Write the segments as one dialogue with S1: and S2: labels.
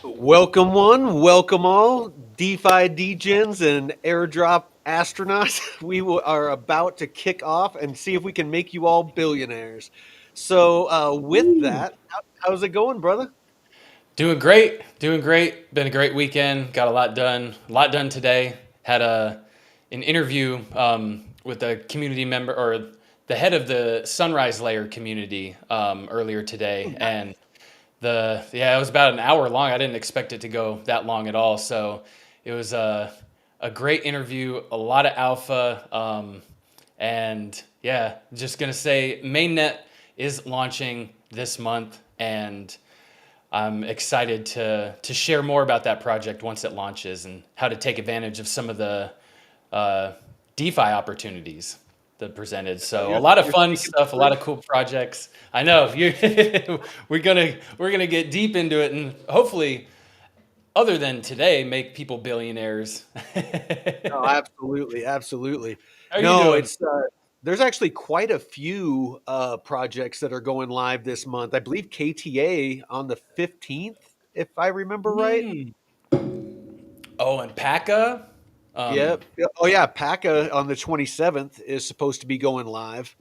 S1: Welcome one, welcome all, DeFi degens and airdrop astronauts. Are about to kick off and see if we can make you all billionaires. So, with
S2: Woo.
S1: that, how's it going, brother?
S2: Doing great, doing great. Been a great weekend. Got a lot done today. Had an interview with a community member or the head of the Sunrise Layer community earlier today, and it was about an hour long. I didn't expect it to go that long at all. So it was a great interview, a lot of alpha, and yeah, just gonna say mainnet is launching this month, and I'm excited to share more about that project once it launches and how to take advantage of some of the uh, DeFi opportunities that presented.
S1: Oh,
S2: So a lot of
S1: you're
S2: fun
S1: speaking the
S2: stuff, a lot
S1: truth.
S2: of cool projects. I know you. we're gonna get deep into it, and hopefully, other than today, make people billionaires.
S1: No, absolutely, absolutely.
S2: How are you
S1: No,
S2: doing?
S1: it's there's actually quite a few projects that are going live this month. I believe KTA on the 15th, if I remember right.
S2: Hmm. Oh, and Paca. Um,
S1: Yep. Yeah. Oh yeah, PACA on the 27th is supposed to be going live.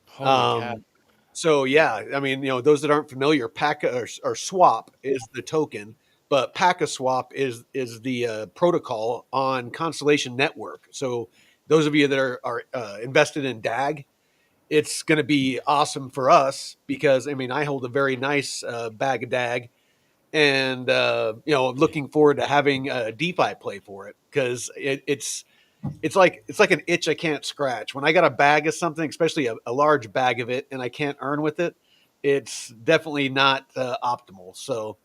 S2: Holy cow!
S1: Um, so yeah, I mean, those that aren't familiar, PACA or Swap is the token, but PACA Swap is the protocol on Constellation Network. So those of you that are invested in DAG, it's going to be awesome for us because I mean, I hold a very nice bag of DAG, and looking forward to having a DeFi play for it because it's like an itch I can't scratch. When I got a bag of something, especially a large bag of it, and I can't earn with it, it's definitely not optimal. So,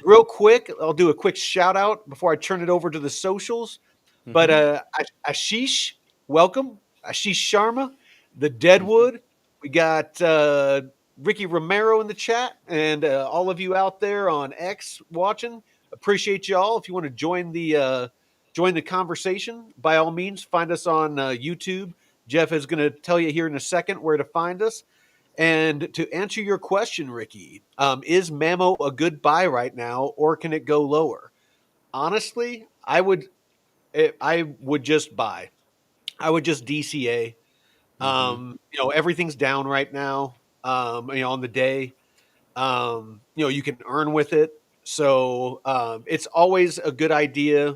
S1: real quick, I'll do a quick shout out before I turn it over to the socials. But
S2: Hmm.
S1: Ashish, welcome. Ashish Sharma, the Deadwood. We got Ricky Romero in the chat, and all of you out there on X watching. Appreciate you all. If you want to join the conversation, by all means, find us on YouTube. Jeff is going to tell you here in a second where to find us. And to answer your question, Ricky, is Mamo a good buy right now, or can it go lower? Honestly, I would just buy. I would just DCA.
S2: Hmm.
S1: Everything's down right now. On the day, you can earn with it. So it's always a good idea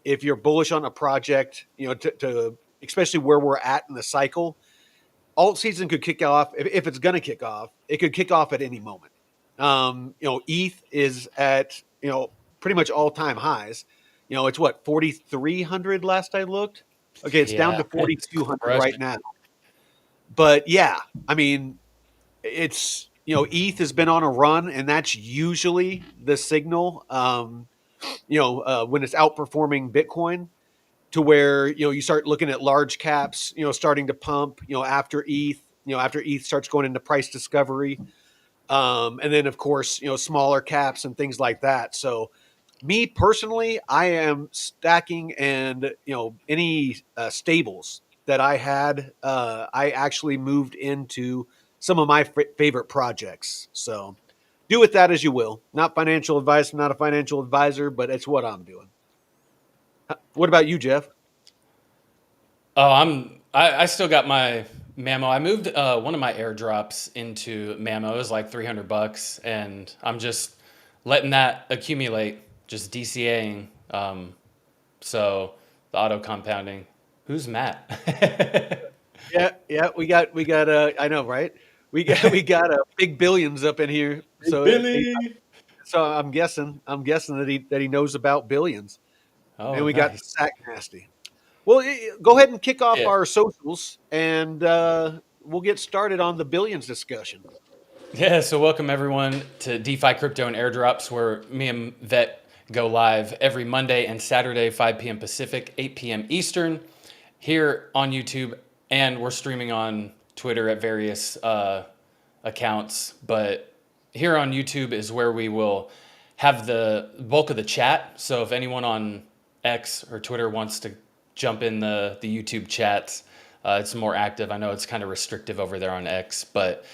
S1: if you're bullish on a project, to especially where we're at in the cycle. Alt season could kick off if it's going to kick off. It could kick off at any moment. ETH is at pretty much all time highs. It's what 4,300 last I looked. Okay, it's down
S2: Yeah,
S1: to
S2: it's
S1: 4,200 right
S2: crushing.
S1: now. But yeah, I mean, it's ETH has been on a run, and that's usually the signal. When it's outperforming Bitcoin, to where you start looking at large caps, starting to pump, after ETH starts going into price discovery, and then of course smaller caps and things like that. So me personally, I am stacking, and any stables that I had, I actually moved into some of my favorite projects. So do with that as you will. Not financial advice. I'm not a financial advisor, but it's what I'm doing. What about you, Jeff?
S2: Oh, I still got my Mamo. I moved one of my airdrops into Mamo. It was like $300, and I'm just letting that accumulate, just DCAing. So the auto compounding. Who's Matt?
S1: Yeah, yeah, we got I know, right? We got big billions up in here.
S2: Big
S1: So
S2: Billy.
S1: I'm guessing that he knows about billions.
S2: Oh,
S1: And we got the
S2: nice.
S1: sack nasty. Well, go ahead and kick off
S2: Yeah.
S1: our socials, and we'll get started on the billions discussion.
S2: Yeah, so welcome everyone to DeFi Crypto and Airdrops, where me and Vet go live every Monday and Saturday, 5 p.m. Pacific, 8 p.m. Eastern, here on YouTube, and we're streaming on Twitter at various accounts. But here on YouTube is where we will have the bulk of the chat. So if anyone on X or Twitter wants to jump in the YouTube chats, it's more active. I know it's kind of restrictive over there on X, but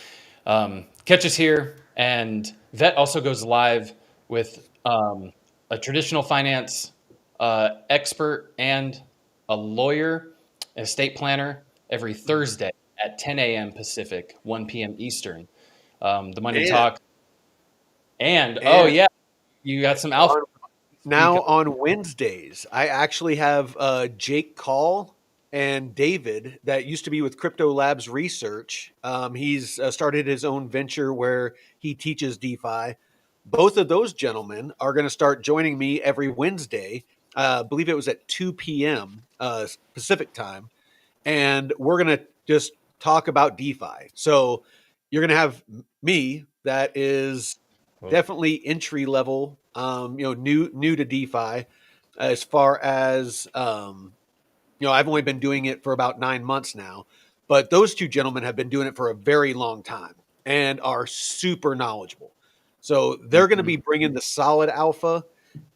S2: catch us here. And Vet also goes live with a traditional finance expert and a lawyer, an estate planner every
S1: Mhm.
S2: Thursday at 10 a.m. Pacific, 1 p.m. Eastern. The Money
S1: And
S2: Talk. And oh,
S1: and
S2: yeah, you got some alpha
S1: on
S2: speak
S1: now
S2: up.
S1: on Wednesdays, I actually have Jake Call and David that used to be with Crypto Labs Research. He's started his own venture where he teaches DeFi. Both of those gentlemen are going to start joining me every Wednesday. I believe it was at 2 p.m. Pacific time, and we're going to just talk about DeFi. So you're going to have me that is definitely entry level, new to DeFi as far as I've only been doing it for about 9 months now, but those two gentlemen have been doing it for a very long time and are super knowledgeable. So they're going to be
S2: Mhm.
S1: bringing the solid alpha,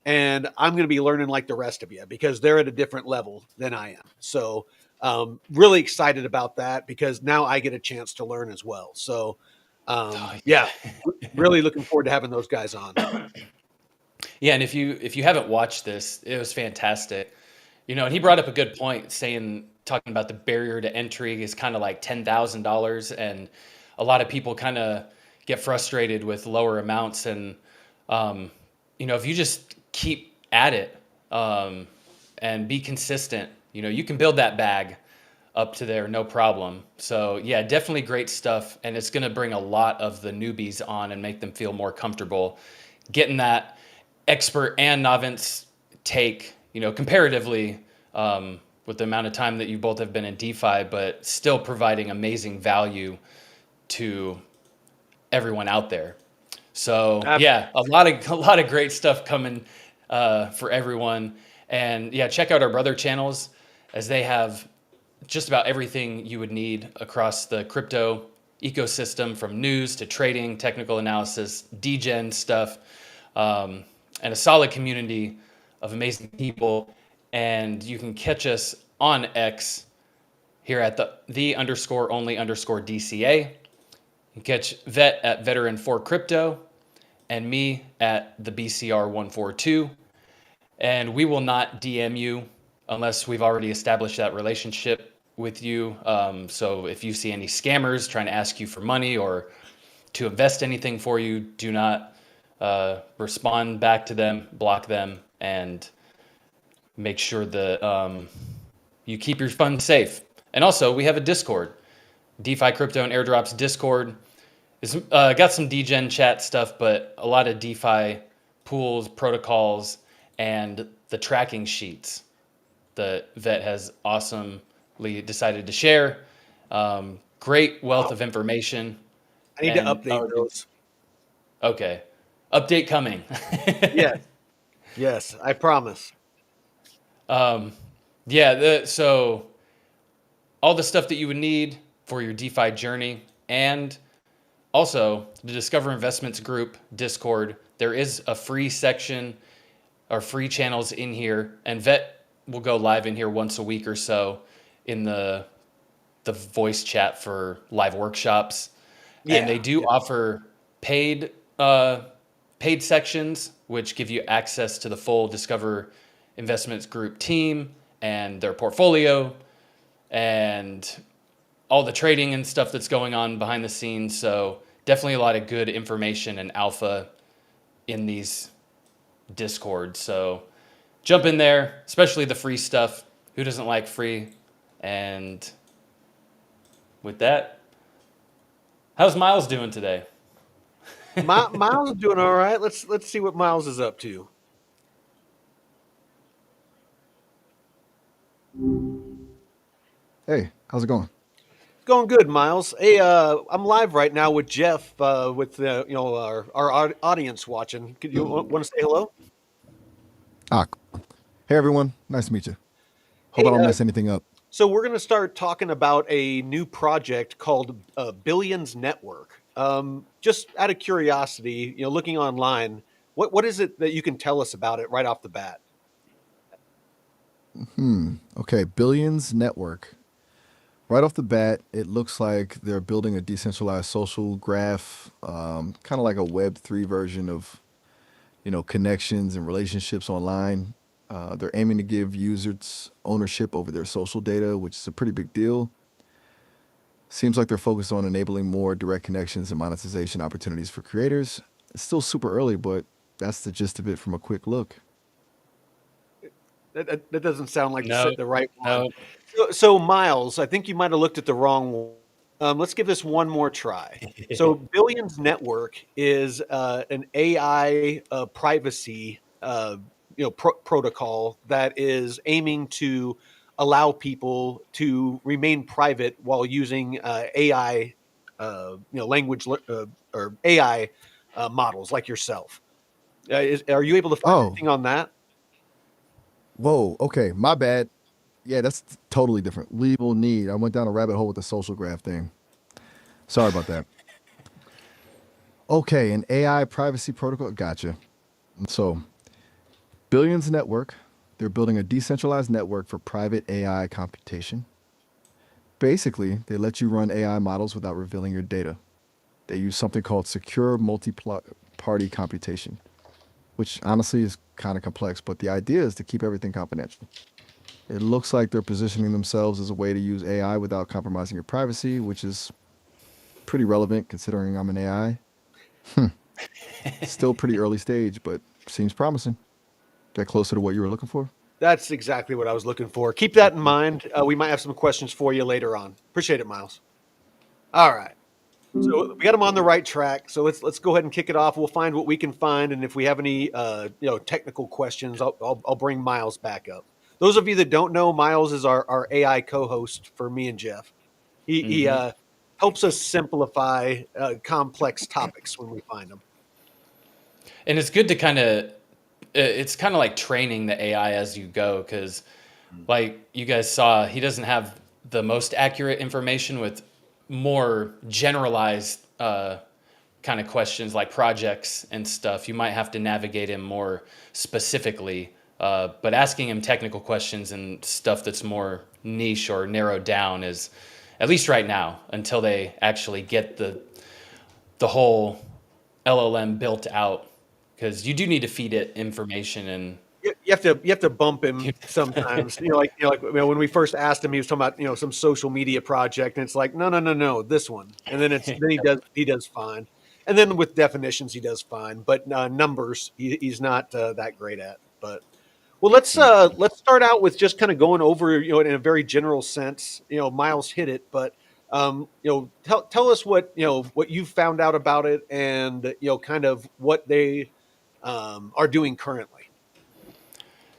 S1: and I'm going to be learning like the rest of you because they're at a different level than I am. So really excited about that because now I get a chance to learn as well. So
S2: Oh,
S1: yeah,
S2: yeah.
S1: really looking forward to having those guys on.
S2: Yeah, and if you haven't watched this, it was fantastic. And he brought up a good point, saying talking about the barrier to entry is kind of like $10,000, and a lot of people kind of get frustrated with lower amounts. And if you just keep at it and be consistent, you can build that bag up to there, no problem. So yeah, definitely great stuff, and it's going to bring a lot of the newbies on and make them feel more comfortable getting that expert and novice take, comparatively, with the amount of time that you both have been in DeFi, but still providing amazing value to everyone out there. So yeah, a lot of great stuff coming for everyone. And yeah, check out our brother channels as they have just about everything you would need across the crypto ecosystem, from news to trading, technical analysis, degen stuff, and a solid community of amazing people. And you can catch us on X here at the underscore only underscore DCA. You can catch Vet at Veteran4Crypto and me at the BCR142. And we will not DM you unless we've already established that relationship with you. So if you see any scammers trying to ask you for money or to invest anything for you, do not respond back to them, block them, and make sure that you keep your funds safe. And also, we have a Discord, DeFi Crypto and Airdrops Discord. It's got some degen chat stuff, but a lot of DeFi pools, protocols, and the tracking sheets that Vet has awesomely decided to share. Great wealth of information.
S1: I need to
S2: And
S1: update those.
S2: okay, update coming.
S1: Yes, yes, I promise.
S2: Yeah, so all the stuff that you would need for your DeFi journey, and also the Discover Investments group Discord. There is a free section or free channels in here, and Vet will go live in here once a week or so in the voice chat for live workshops. And they
S1: Yeah,
S2: do
S1: yeah.
S2: offer paid uh, paid sections, which give you access to the full Discover Investments Group team and their portfolio and all the trading and stuff that's going on behind the scenes. So definitely a lot of good information and alpha in these Discords. So jump in there, especially the free stuff. Who doesn't like free? And with that, how's Miles doing today?
S1: Miles is doing all right. Let's see what Miles is up to.
S3: Hey, how's it going?
S1: It's going good, Miles. Hey, I'm live right now with Jeff, with our audience watching. Could you want to say hello?
S3: Ah, hey everyone, nice to meet you. Hope I
S1: Hey,
S3: don't mess anything up.
S1: so we're going to start talking about a new project called Billions Network. Just out of curiosity, looking online, what is it that you can tell us about it right off the bat?
S3: Okay, Billions Network. Right off the bat, it looks like they're building a decentralized social graph, kind of like a Web3 version of connections and relationships online. They're aiming to give users ownership over their social data, which is a pretty big deal. Seems like they're focused on enabling more direct connections and monetization opportunities for creators. It's still super early, but that's the gist of it from a quick look.
S1: That doesn't sound like
S2: No,
S1: the right one.
S2: no.
S1: So, Miles, I think you might have looked at the wrong one. Let's give this one more try. So, Billions Network is an AI privacy protocol that is aiming to allow people to remain private while using AI language or AI models like yourself. Are you able to find
S3: Oh,
S1: anything on that?
S3: whoa. Okay, my bad. Yeah, that's totally different. Legal need. I went down a rabbit hole with the social graph thing. Sorry about that. Okay, an AI privacy protocol. Gotcha. So, Billions Network, they're building a decentralized network for private AI computation. Basically, they let you run AI models without revealing your data. They use something called secure multi-party computation, which honestly is kind of complex, but the idea is to keep everything confidential. It looks like they're positioning themselves as a way to use AI without compromising your privacy, which is pretty relevant considering I'm an AI. Still pretty early stage, but seems promising. Get closer to what you were looking for.
S1: That's exactly what I was looking for. Keep that in mind. We might have some questions for you later on. Appreciate it, Miles. All right. So we got them on the right track. So let's go ahead and kick it off. We'll find what we can find, and if we have any technical questions, I'll bring Miles back up. Those of you that don't know, Miles is our AI co-host for me and Jeff. He
S2: Hmm.
S1: helps us simplify complex topics when we find them.
S2: And it's good to it's kind of like training the AI as you go, because like you guys saw, he doesn't have the most accurate information with more generalized kind of questions like projects and stuff. You might have to navigate him more specifically, but asking him technical questions and stuff that's more niche or narrowed down is, at least right now, until they actually get the whole LLM built out, because you do need to feed it information and
S1: You have to bump him sometimes. When we first asked him, he was talking about some social media project, and it's like no, this one, and then he does fine, and then with definitions he does fine, but numbers he's not that great at. But well, let's start out with just kind of going over in a very general sense. Miles hit it, but tell us what you found out about it, and kind of what they are doing currently.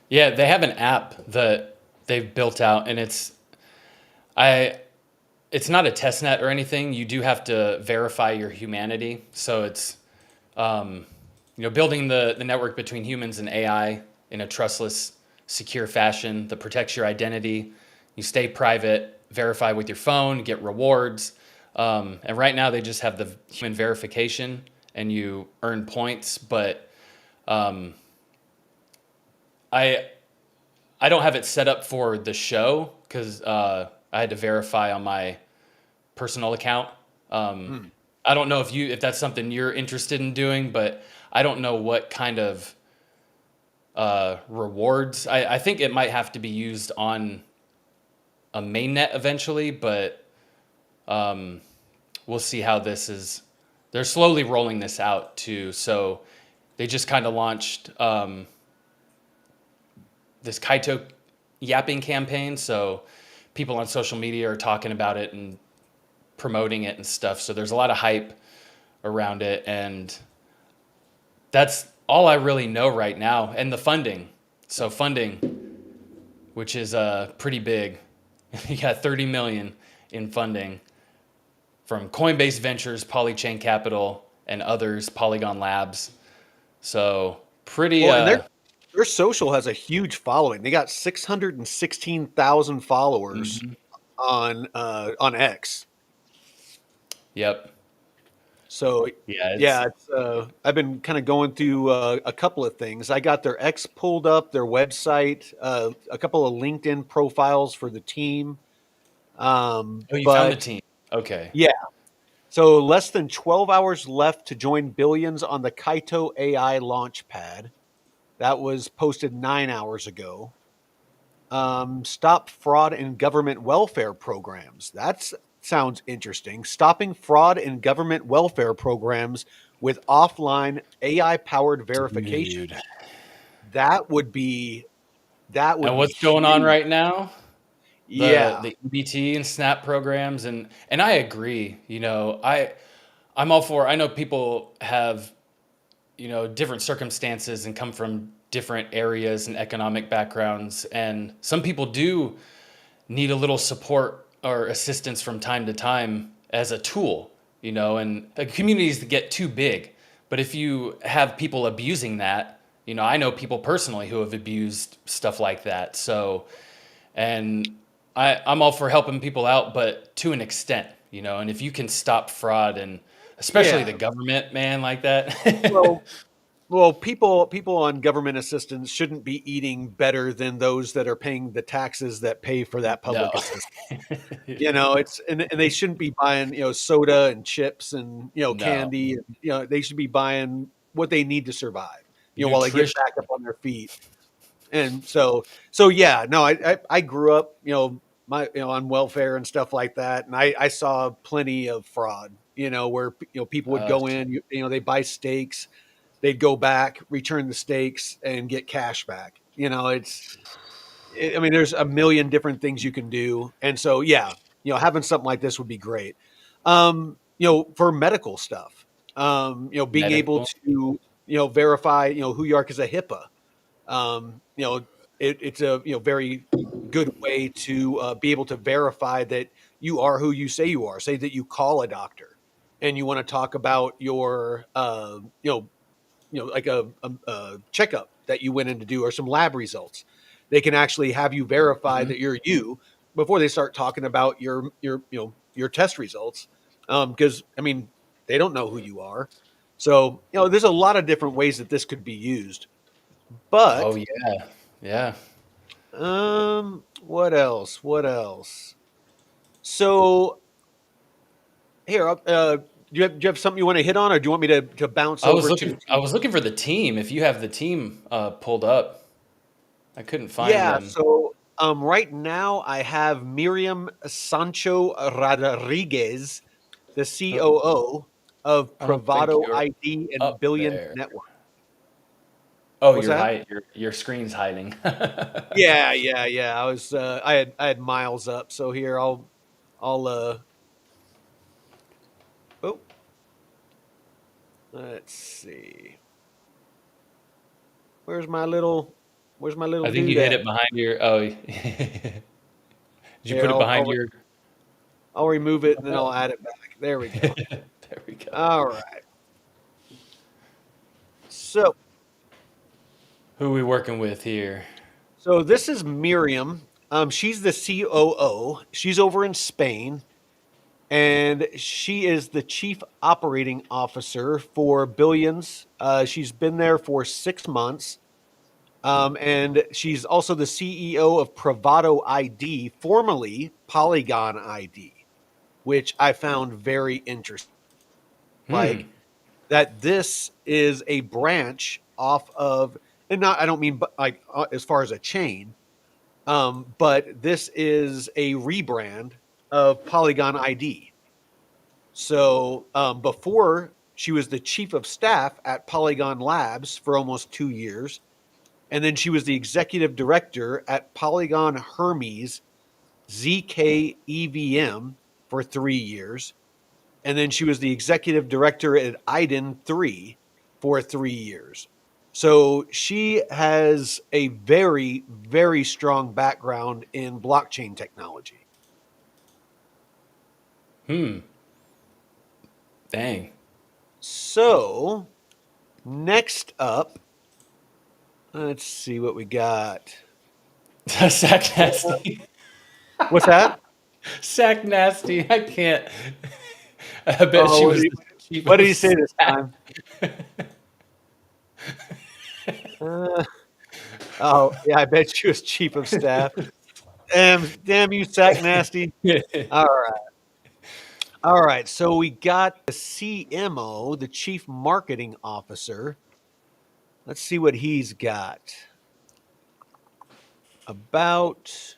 S2: yeah, they have an app that they've built out, and I it's not a test net or anything. You do have to verify your humanity, so it's building the network between humans and AI in a trustless, secure fashion that protects your identity. You stay private, verify with your phone, get rewards. And right now they just have the human verification and you earn points, but um, I I don't have it set up for the show because I had to verify on my personal account. Um,
S1: Hmm.
S2: I don't know if that's something you're interested in doing, but I don't know what kind of rewards. I think it might have to be used on a mainnet eventually, but we'll see how this is. They're slowly rolling this out too. So they just kind of launched this Kaito yapping campaign. So people on social media are talking about it and promoting it and stuff. So there's a lot of hype around it. And that's all I really know right now. And the funding. So funding, which is pretty big. You got 30 million in funding from Coinbase Ventures, Polychain Capital, and others, Polygon Labs. So pretty.
S1: Well, and their social has a huge following. They got 616,000 followers
S2: Mhm.
S1: on X.
S2: Yep.
S1: So
S2: Yeah. It's
S1: yeah, I've been kind of going through a couple of things. I got their X pulled up, their website, a couple of LinkedIn profiles for the team.
S2: oh, you found the
S1: But
S2: team. Okay.
S1: yeah, So less than 12 hours left to join billions on the Kaito AI launch pad. That was posted 9 hours ago. Stop fraud in government welfare programs. That sounds interesting. Stopping fraud in government welfare programs with offline AI powered verification.
S2: Dude.
S1: That would be
S2: And what's going on
S1: huge.
S2: right now? The
S1: Yeah.
S2: the EBT and SNAP programs, and I agree. I'm all for. I know people have different circumstances and come from different areas and economic backgrounds, and some people do need a little support or assistance from time to time as a tool. And communities that get too big. But if you have people abusing that, I know people personally who have abused stuff like that. So, and I'm all for helping people out, but to an extent, and if you can stop fraud and especially the
S1: Yeah.
S2: government, man, like that.
S1: Well, Well, people on government assistance shouldn't be eating better than those that are paying the taxes that pay for that
S2: No.
S1: public assistance. It's and they shouldn't be buying, soda and chips and,
S2: No.
S1: candy. And, they should be buying what they need to survive, while they get
S2: Nutrition.
S1: back up on their feet. And so yeah, no, I grew up, on welfare and stuff like that, and I saw plenty of fraud, where people would go in, they buy steaks, they'd go back, return the steaks, and get cash back. I mean, there's a million different things you can do, and so yeah, having something like this would be great. For medical stuff, being able
S2: Medical.
S1: to verify who you are because of HIPAA. Um, you know, it's a very good way to be able to verify that you are who you say you are. Say that you call a doctor and you want to talk about your like a checkup that you went in to do or some lab results. They can actually have you verify
S2: Mhm.
S1: that you're you before they start talking about your test results. Because I mean, they don't know who you are. So there's a lot of different ways that this could be used.
S2: Oh
S1: But
S2: yeah. Yeah.
S1: what else? What else? So here, do you have something you want to hit on, or do you want me to bounce
S2: I was
S1: over to?
S2: looking I was looking for the team. If you have the team pulled up. I couldn't find
S1: Yeah.
S2: them.
S1: So right now I have Miriam Sancho Rodriguez, the
S2: Oh,
S1: COO of
S2: I don't think
S1: Pravado
S2: you're
S1: ID and
S2: up
S1: Billions
S2: there.
S1: Network.
S2: Oh,
S1: What's that?
S2: your screen's hiding.
S1: Yeah, yeah, yeah. I had miles up. So here I'll oh, let's see. Where's my little where's my little
S2: I think
S1: dude
S2: you hit
S1: at?
S2: it behind your did you
S1: Here,
S2: put it
S1: I'll
S2: behind
S1: I'll,
S2: your
S1: I'll remove it and then I'll add it back. There we go.
S2: There we go.
S1: All right. So
S2: Who are we working with here?
S1: so this is Miriam. She's the COO. She's over in Spain, and she is the chief operating officer for Billions. She's been there for 6 months. And she's also the CEO of Pravado ID, formerly Polygon ID, which I found very interesting.
S2: Hmm.
S1: Like that, this is a branch off of, and not I don't mean but like as far as a chain, but this is a rebrand of Polygon ID. So before she was the chief of staff at Polygon Labs for almost 2 years. And then she was the executive director at Polygon Hermes ZK EVM for 3 years. And then she was the executive director at Iden 3 for 3 years. So she has a very, very strong background in blockchain technology.
S2: Hmm. Dang.
S1: So next up, let's see what we got.
S2: Sack nasty.
S1: What's that?
S2: Sack nasty. I can't. I bet
S1: Oh,
S2: she
S1: what
S2: was
S1: did
S2: the chief
S1: what
S2: of
S1: did he say this
S2: staff.
S1: time? Uh, Oh, yeah, I bet she was chief of staff. Damn you, sack nasty. All right. All right, so we got the CMO, the Chief Marketing Officer. Let's see what he's got. About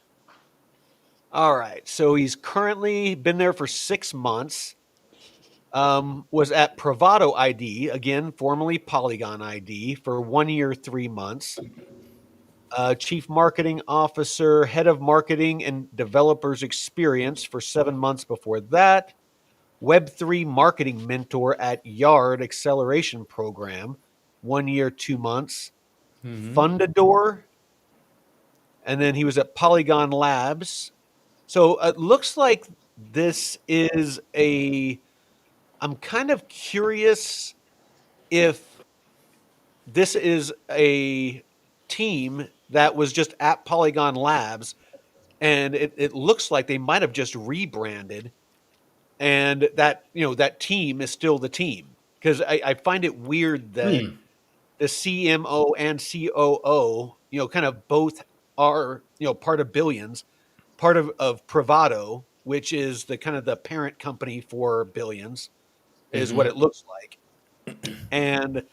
S1: All right, so he's currently been there for 6 months. Was at Pravado ID, again, formerly Polygon ID, for 1 year, 3 months. Chief Marketing Officer, Head of Marketing and Developers Experience for 7 months before that. Web3 Marketing Mentor at Yard Acceleration Program, 1 year, 2 months.
S2: Hmm.
S1: Fundador, and then he was at Polygon Labs. So it looks like this is a. I'm kind of curious if this is a team that was just at Polygon Labs, and it looks like they might have just rebranded, and that that team is still the team, because I find it weird that
S2: Hmm.
S1: the CMO and COO, kind of both are part of Billions, part of Pravado, which is the kind of the parent company for Billions, is what
S2: Hmm.
S1: it looks like, and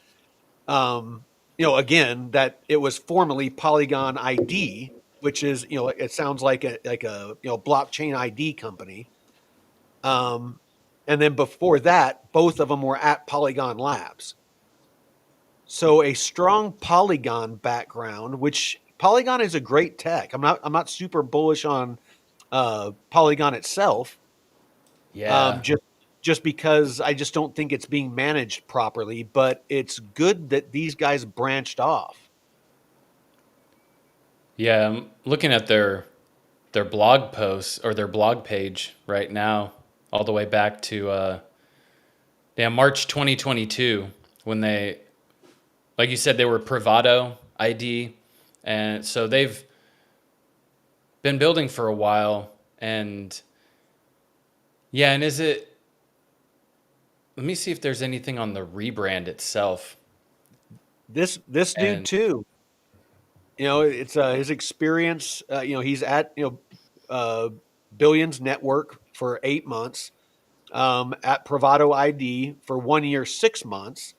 S1: um, again, that it was formerly Polygon ID, which is, it sounds like a blockchain ID company. Um, and then before that, both of them were at Polygon Labs. So a strong Polygon background, which Polygon is a great tech. I'm not super bullish on Polygon itself,
S2: Yeah.
S1: just because I just don't think it's being managed properly. But it's good that these guys branched off.
S2: Yeah. I'm looking at their blog posts or their blog page right now, all the way back to March 2022, when they, like you said, they were Pravado ID, and so they've been building for a while. And yeah, and is it? Let me see if there's anything on the rebrand itself.
S1: This dude
S2: And
S1: too. It's his experience. He's at Billions Network for 8 months, at Pravado ID for 1 year, 6 months,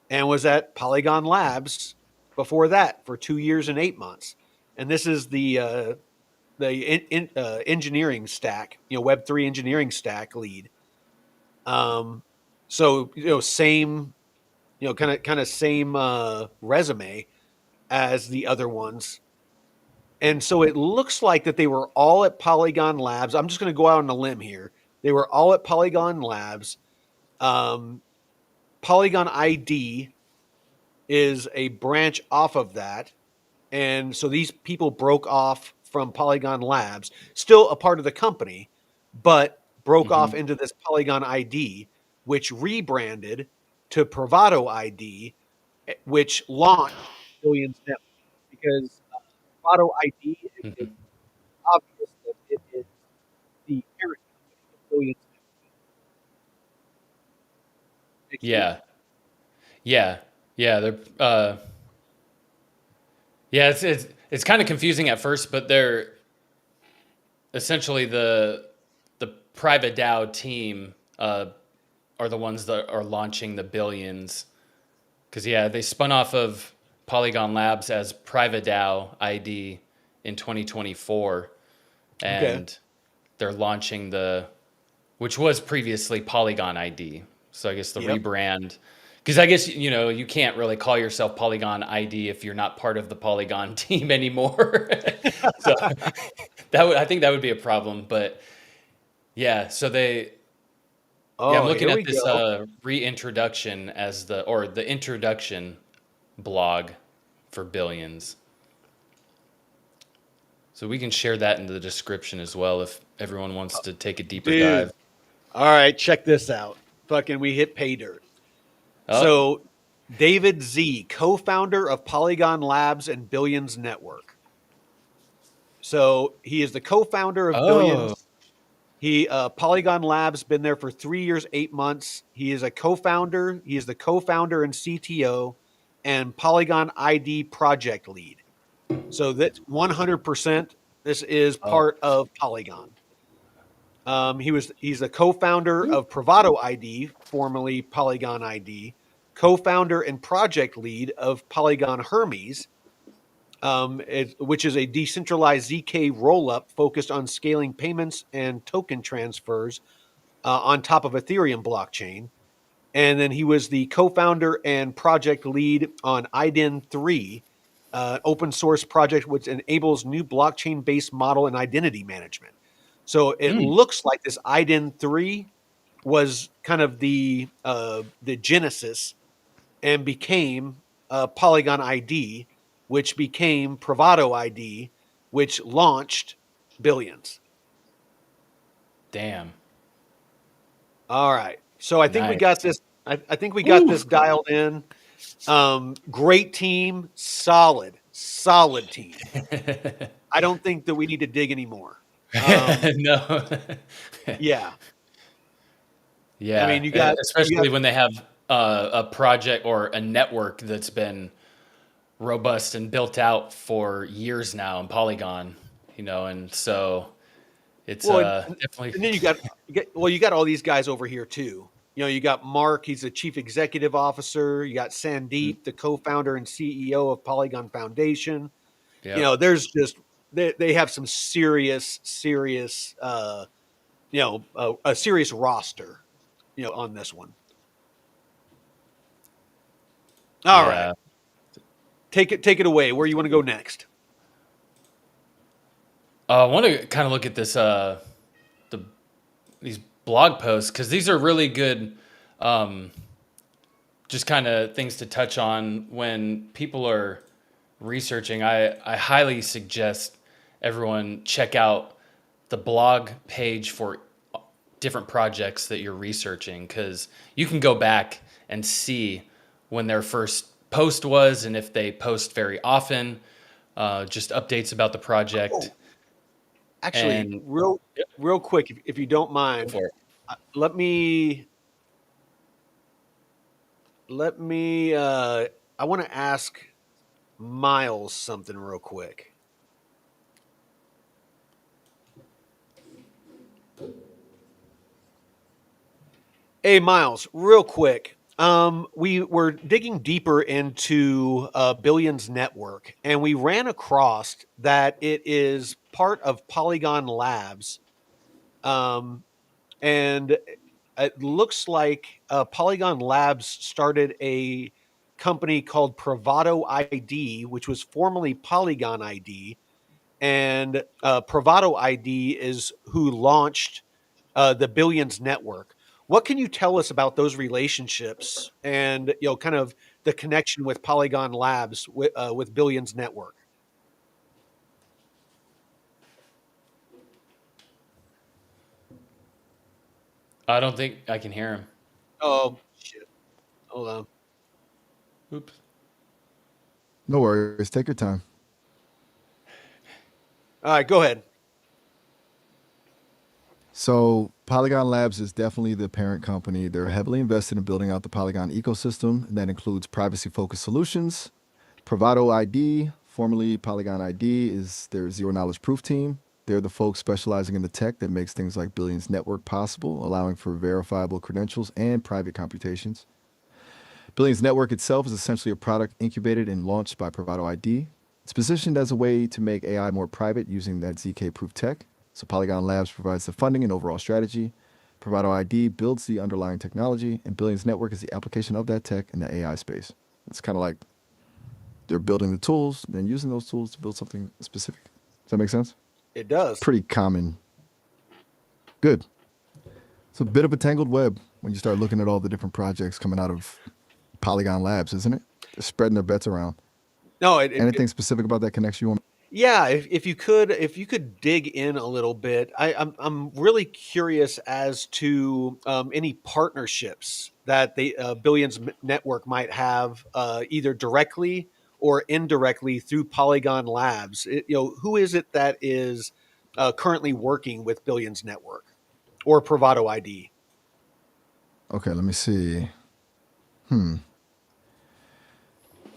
S1: and was at Polygon Labs before that for 2 years and 8 months. And this is the engineering stack, Web3 engineering stack lead. Um, so same, kind of same resume as the other ones. And so it looks like that they were all at Polygon Labs. I'm just going to go out on a limb here. They were all at Polygon Labs. Um, Polygon ID is a branch off of that. And so these people broke off from Polygon Labs, still a part of the company, but broke off
S2: mhm.
S1: into this Polygon ID, which rebranded to Pravado ID, which launched Billions Network. Because Pravado ID, it's
S2: Mhm.
S1: obvious that it is the parent company of Billions Network. Make sense?
S2: Yeah, yeah, yeah. They're yeah. It's kind of confusing at first, but they're essentially the private DAO team are the ones that are launching the Billions. Because yeah, they spun off of Polygon Labs as Private DAO ID in 2024,
S1: Okay.
S2: and they're launching which was previously Polygon ID. So I guess the
S1: Yep.
S2: rebrand, because I guess you can't really call yourself Polygon ID if you're not part of the Polygon team anymore. So I think that would be a problem. But yeah, so I'm
S1: Oh,
S2: looking
S1: here
S2: at
S1: we
S2: this
S1: go.
S2: reintroduction as the introduction blog for Billions. So we can share that in the description as well if everyone wants to take a deeper
S1: Dude.
S2: dive.
S1: All right, check this out. Fucking we hit pay dirt.
S2: Oh,
S1: So David Z, co-founder of Polygon Labs and Billions Network. So he is the co-founder of
S2: oh,
S1: Billions. He Polygon Labs been there for 3 years, 8 months. He is a co-founder. He is the co-founder and CTO, and Polygon ID project lead. So that's 100%. This is
S2: oh.
S1: part of Polygon. He's a co-founder of Privado ID, formerly Polygon ID, co-founder and project lead of Polygon Hermes, which is a decentralized ZK rollup focused on scaling payments and token transfers on top of Ethereum blockchain. And then he was the co-founder and project lead on IDEN3, open source project which enables new blockchain-based model and identity management. So it
S2: Mm,
S1: looks like this IDEN3 was kind of the genesis and became Polygon ID, which became Privado ID, which launched Billions.
S2: damn.
S1: All right. So I think we got
S2: Nice.
S1: this. I think we got
S2: Woo.
S1: this dialed in. Great team, solid team. I don't think that we need to dig anymore.
S2: No.
S1: Yeah, I
S2: Yeah,
S1: mean you got
S2: especially when they have a project or a network that's been robust and built out for years now in Polygon, and so it's
S1: well,
S2: definitely.
S1: and then you got all these guys over here too. You got Mark, he's the chief executive officer. You got
S2: Mm,
S1: Sandeep, the co-founder and CEO of Polygon Foundation.
S2: yep.
S1: There's just they have some serious a serious roster, on this one. All right.
S2: Yeah.
S1: Take it away. Where you want to go next?
S2: I want to kind of look at the these blog posts because these are really good, um, just kind of things to touch on when people are researching. I highly suggest everyone check out the blog page for different projects that you're researching because you can go back and see when their first post was and if they post very often, just updates about the project.
S1: Oh, actually,
S2: And
S1: real quick, if you don't
S2: go
S1: mind,
S2: for it.
S1: let me let me. I want to ask Miles something real quick. Hey, Miles, real quick. We were digging deeper into Billions Network, and we ran across that it is part of Polygon Labs. Um, and it looks like Polygon Labs started a company called Privado ID, which was formerly Polygon ID, and Privado ID is who launched the Billions Network. What can you tell us about those relationships and kind of the connection with Polygon Labs with Billions Network?
S2: I don't think I can hear him.
S1: Oh shit! Hold on.
S2: Oops.
S3: No worries. Take your time.
S1: All right, go ahead.
S3: So Polygon Labs is definitely the parent company. They're heavily invested in building out the Polygon ecosystem, and that includes privacy-focused solutions. Privado ID, formerly Polygon ID, is their zero knowledge proof team. They're the folks specializing in the tech that makes things like Billions Network possible, allowing for verifiable credentials and private computations. Billions Network itself is essentially a product incubated and launched by Privado ID. It's positioned as a way to make AI more private using that ZK proof tech. So Polygon Labs provides the funding and overall strategy. Privado ID builds the underlying technology, and Billions Network is the application of that tech in the AI space. It's kind of like they're building the tools and using those tools to build something specific. Does that make sense?
S1: It does.
S3: Pretty common. Good. It's a bit of a tangled web when you start looking at all the different projects coming out of Polygon Labs, isn't it? They're spreading their bets around.
S1: No,
S3: Anything specific about that connection you want?
S1: yeah. If you could dig in a little bit, I'm really curious as to any partnerships that the Billions Network might have, either directly or indirectly through Polygon Labs. Who is it that is currently working with Billions Network or Privado ID?
S3: Okay, let me see.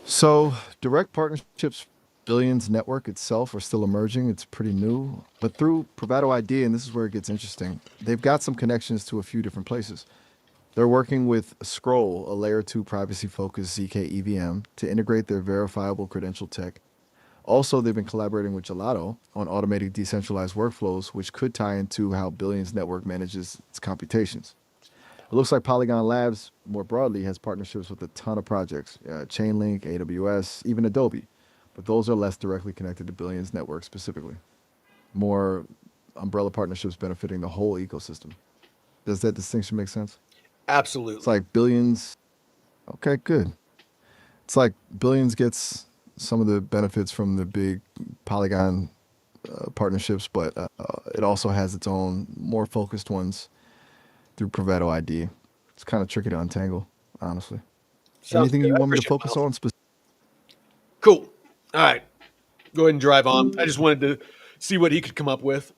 S3: So direct partnerships Billions network itself are still emerging. It's pretty new. But through Bravado ID, and this is where it gets interesting, they've got some connections to a few different places. They're working with Scroll, a layer 2 privacy focused ZK EVM, to integrate their verifiable credential tech. Also, they've been collaborating with Gelato on automating decentralized workflows, which could tie into how Billions Network manages its computations. It looks like Polygon Labs, more broadly, has partnerships with a ton of projects, Chainlink, AWS, even Adobe. But those are less directly connected to Billions Network specifically. More umbrella partnerships benefiting the whole ecosystem. Does that distinction make sense? It's
S1: Absolutely.
S3: like Billions. Okay, good. It's like Billions gets some of the benefits from the big Polygon partnerships, but it also has its own more focused ones through Bravado ID. It's kind of tricky to untangle, honestly.
S1: Sounds
S3: Anything
S1: good.
S3: you
S1: I
S3: want me to
S1: appreciate it,
S3: focus
S1: Miles.
S3: on?
S1: Cool. All right. Go ahead and drive on. I just wanted to see what he could come up with.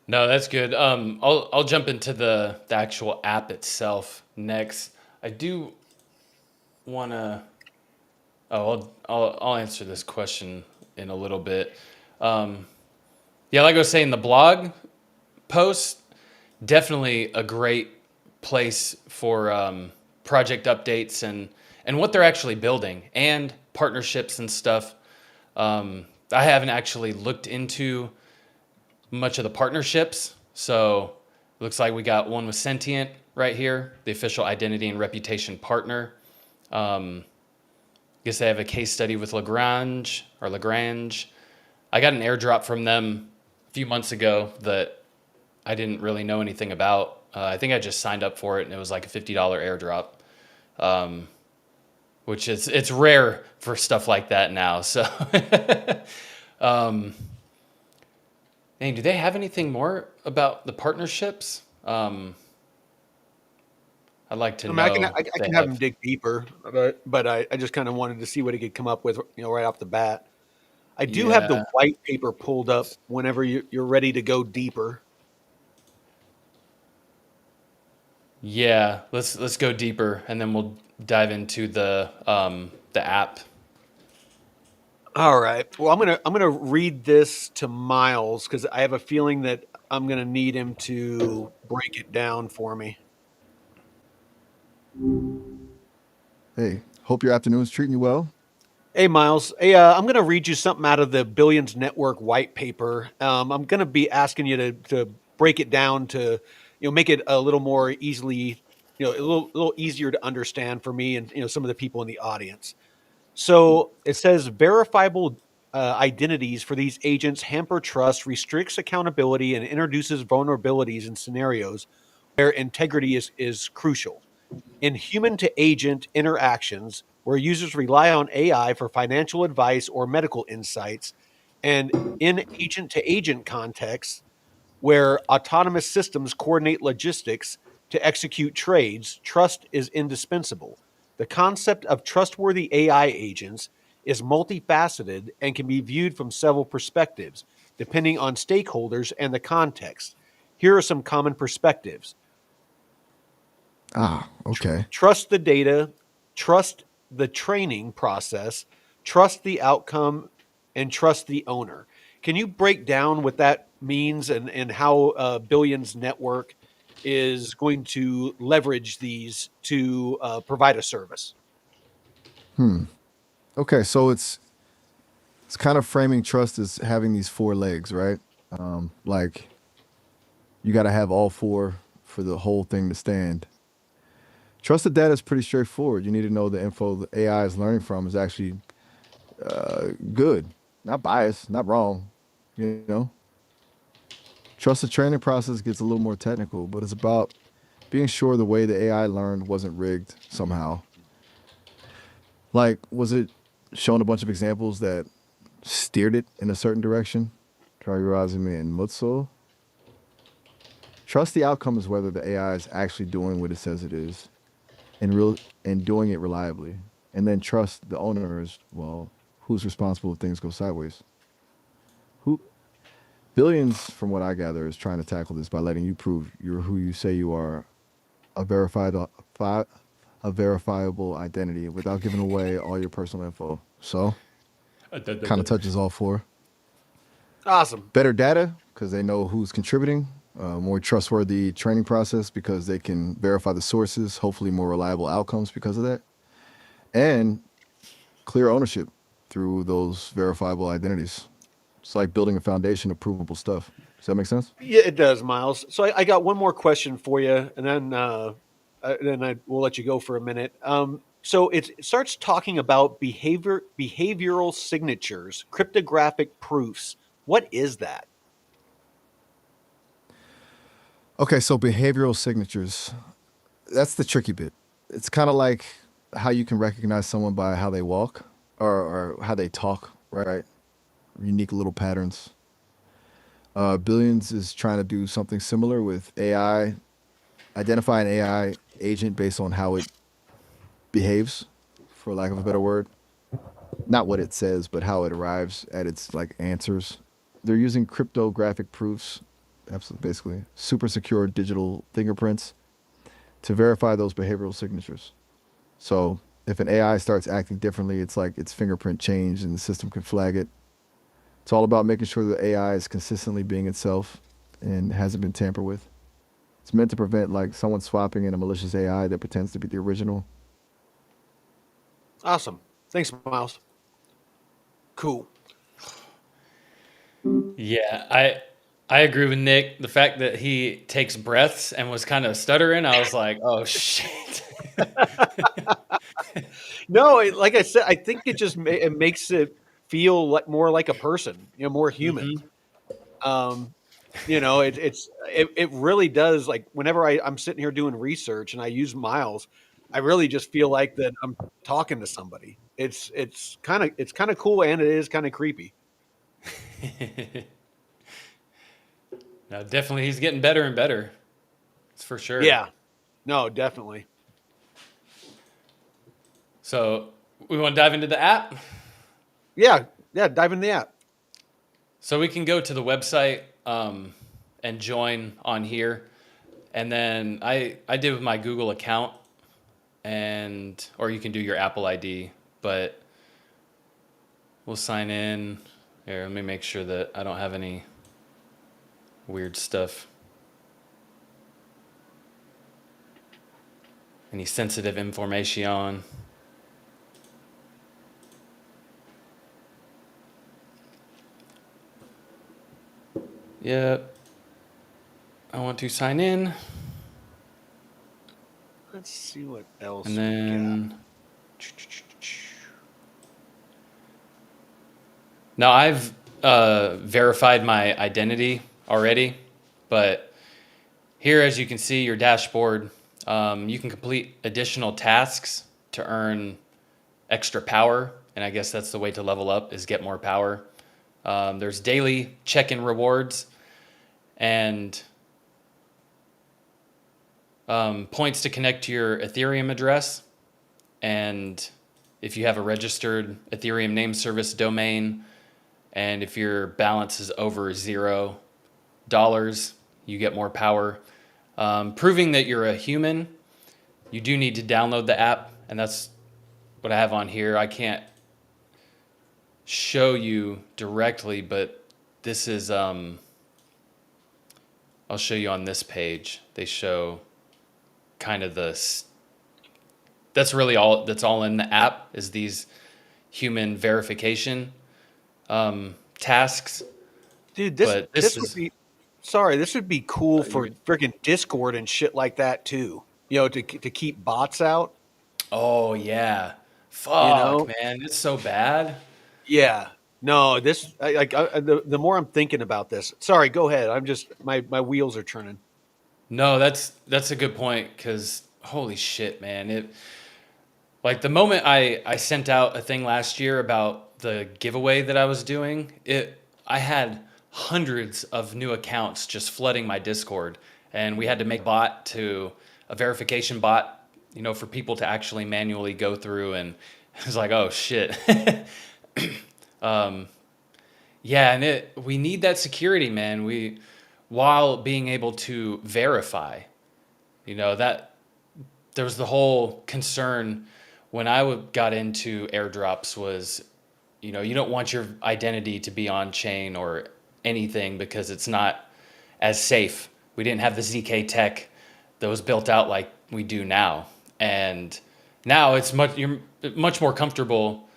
S2: No, that's good. I'll jump into the actual app itself next. I do want to. Oh, I'll answer this question in a little bit. Um, yeah, like I was saying, the blog post definitely a great place for project updates and what they're actually building and partnerships and stuff. I haven't actually looked into much of the partnerships, so it looks like we got one with Sentient right here, the official identity and reputation partner. I guess they have a case study with Lagrange. I got an airdrop from them a few months ago that I didn't really know anything about. I think I just signed up for it, and it was like a $50 airdrop, which is it's rare for stuff like that now. So, um, dang, do they have anything more about the partnerships? I'd like to
S1: I mean, I can
S2: know
S1: I
S2: if they
S1: can have him
S2: have.
S1: dig deeper, but I just kind of wanted to see what he could come up with, right off the bat. I do have the
S2: Yeah,
S1: white paper pulled up whenever you're ready to go deeper.
S2: yeah. Let's go deeper, and then we'll dive into the app.
S1: All right. Well, I'm gonna read this to Miles because I have a feeling that I'm gonna need him to break it down for me.
S3: Hey, hope your afternoon's treating you well.
S1: Hey, Miles. Hey, I'm going to read you something out of the Billions Network white paper. I'm going to be asking you to break it down to, make it a little more easily, a little easier to understand for me and some of the people in the audience. So it says verifiable identities for these agents hamper trust, restricts accountability, and introduces vulnerabilities in scenarios where integrity is crucial in human to agent interactions where users rely on AI for financial advice or medical insights, and in agent to agent contexts where autonomous systems coordinate logistics to execute trades, trust is indispensable. The concept of trustworthy AI agents is multifaceted and can be viewed from several perspectives, depending on stakeholders and the context. Here are some common perspectives.
S3: Ah, okay.
S1: Trust the data, trust the training process, trust the outcome, and trust the owner. Can you break down what that means and how Billions Network is going to leverage these to provide a service?
S3: Okay, so it's kind of framing trust as having these four legs, right? Like you got to have all four for the whole thing to stand. Trusted data is pretty straightforward. You need to know the info the AI is learning from is actually good, not biased, not wrong. You know, trust the training process gets a little more technical, but it's about being sure the way the AI learned wasn't rigged somehow. Like, was it showing a bunch of examples that steered it in a certain direction? Categorizing and Mutsu. Trust the outcome is whether the AI is actually doing what it says it is and doing it reliably. And then trust the owner is, well, who's responsible if things go sideways? Who Billions, from what I gather, is trying to tackle this by letting you prove you're who you say you are, a verified a verifiable identity without giving away all your personal info. So kind of touches all four.
S1: Awesome.
S3: Better data because they know who's contributing. More trustworthy training process because they can verify the sources. Hopefully, more reliable outcomes because of that, and clear ownership through those verifiable identities. It's like building a foundation of provable stuff. Does that make sense?
S1: Yeah, it does, Miles. So I got one more question for you, and then I will let you go for a minute. So it starts talking about behavioral signatures, cryptographic proofs. What is that?
S3: Okay, so behavioral signatures. That's the tricky bit. It's kind of like how you can recognize someone by how they walk or how they talk, right? Unique little patterns. Billions is trying to do something similar with AI, identify an AI agent based on how it behaves, for lack of a better word. Not what it says, but how it arrives at its like answers. They're using cryptographic proofs, absolutely, basically super secure digital fingerprints to verify those behavioral signatures. So if an AI starts acting differently, it's like its fingerprint changed and the system can flag it. It's all about making sure the AI is consistently being itself and hasn't been tampered with. It's meant to prevent like someone swapping in a malicious AI that pretends to be the original.
S1: Awesome. Thanks, Miles. Cool.
S2: Yeah, I agree with Nick. The fact that he takes breaths and was kind of stuttering, I was like, oh shit.
S1: No, like I said, I think it makes it feel like more like a person, more human.
S2: Hmm.
S1: Um, it really does. Like whenever I'm sitting here doing research and I use Miles, I really just feel like that I'm talking to somebody. It's kind of cool and it is kind of creepy.
S2: No, definitely he's getting better and better. It's for sure.
S1: Yeah, no, definitely.
S2: So we want to dive into the app.
S1: Yeah, yeah. Dive in the app.
S2: So we can go to the website and join on here. And then I did with my Google account and or you can do your Apple ID, but we'll sign in. Here, let me make sure that I don't have any weird stuff. Any sensitive information. Yep. I want to sign in.
S1: Let's see what
S2: And
S1: else we got.
S2: then now I've verified my identity already, but here, as you can see, your dashboard, you can complete additional tasks to earn extra power, and I guess that's the way to level up is get more power. There's daily check-in rewards and points to connect to your Ethereum address, and if you have a registered Ethereum name service domain, and if your balance is over $0, you get more power. Proving that you're a human, you do need to download the app, and that's what I have on here. I can't show you directly, but this is I'll show you on this page. They show kind of that's really all that's all in the app is these human verification tasks.
S1: Dude, this
S2: But this
S1: this would
S2: is
S1: be sorry, this would be cool for freaking Discord and shit like that too. To keep bots out.
S2: oh yeah,
S1: You
S2: fuck
S1: know,
S2: man, it's so bad.
S1: yeah. No, this the more I'm thinking about this. Sorry, go ahead. I'm just my wheels are turning.
S2: No, that's a good point because holy shit, man, it like the moment I sent out a thing last year about the giveaway that I was doing, I had hundreds of new accounts just flooding my Discord, and we had to make a verification bot, for people to actually manually go through, and it was like, oh shit. Yeah, and we need that security, man. While being able to verify, that there was the whole concern when got into airdrops was you don't want your identity to be on chain or anything because it's not as safe. We didn't have the ZK tech that was built out like we do now. And now you're much more comfortable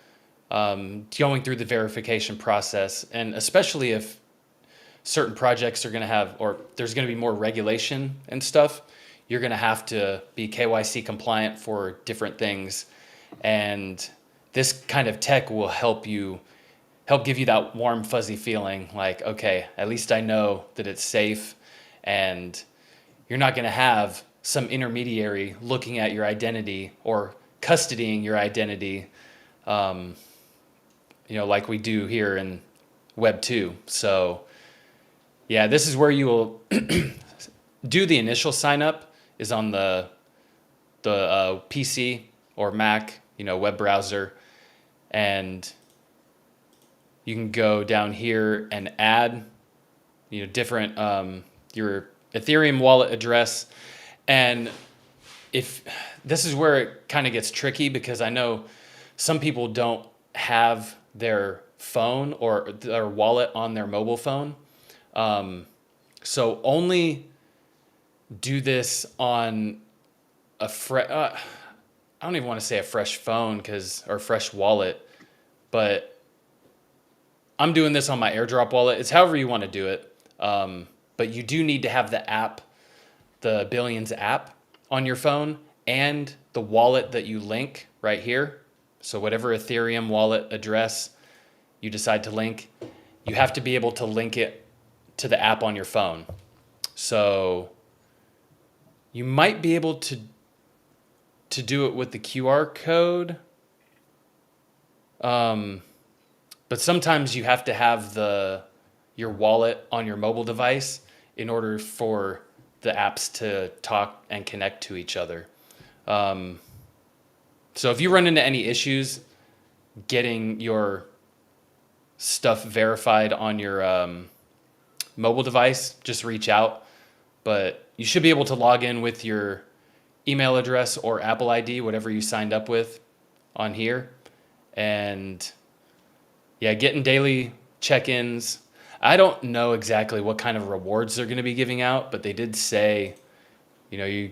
S2: going through the verification process. And especially if certain projects are going to have, or there's going to be more regulation and stuff, you're going to have to be KYC compliant for different things. And this kind of tech will help give you that warm, fuzzy feeling like, okay, at least I know that it's safe, and you're not going to have some intermediary looking at your identity or custodying your identity, like we do here in Web 2. So, yeah, this is where you will do the initial sign up is on the PC or Mac, web browser, and you can go down here and add, different your Ethereum wallet address. And if this is where it kind of gets tricky, because I know some people don't have their phone or their wallet on their mobile phone. So only do this on a I don't even want to say a fresh phone or fresh wallet, but I'm doing this on my airdrop wallet. It's however you want to do it. But you do need to have the app, the Billions app on your phone, and the wallet that you link right here. So whatever Ethereum wallet address you decide to link, you have to be able to link it to the app on your phone. So you might be able to do it with the QR code. But sometimes you have to have your wallet on your mobile device in order for the apps to talk and connect to each other. So if you run into any issues getting your stuff verified on your mobile device, just reach out. But you should be able to log in with your email address or Apple ID, whatever you signed up with on here. And yeah, getting daily check-ins. I don't know exactly what kind of rewards they're going to be giving out, but they did say, you're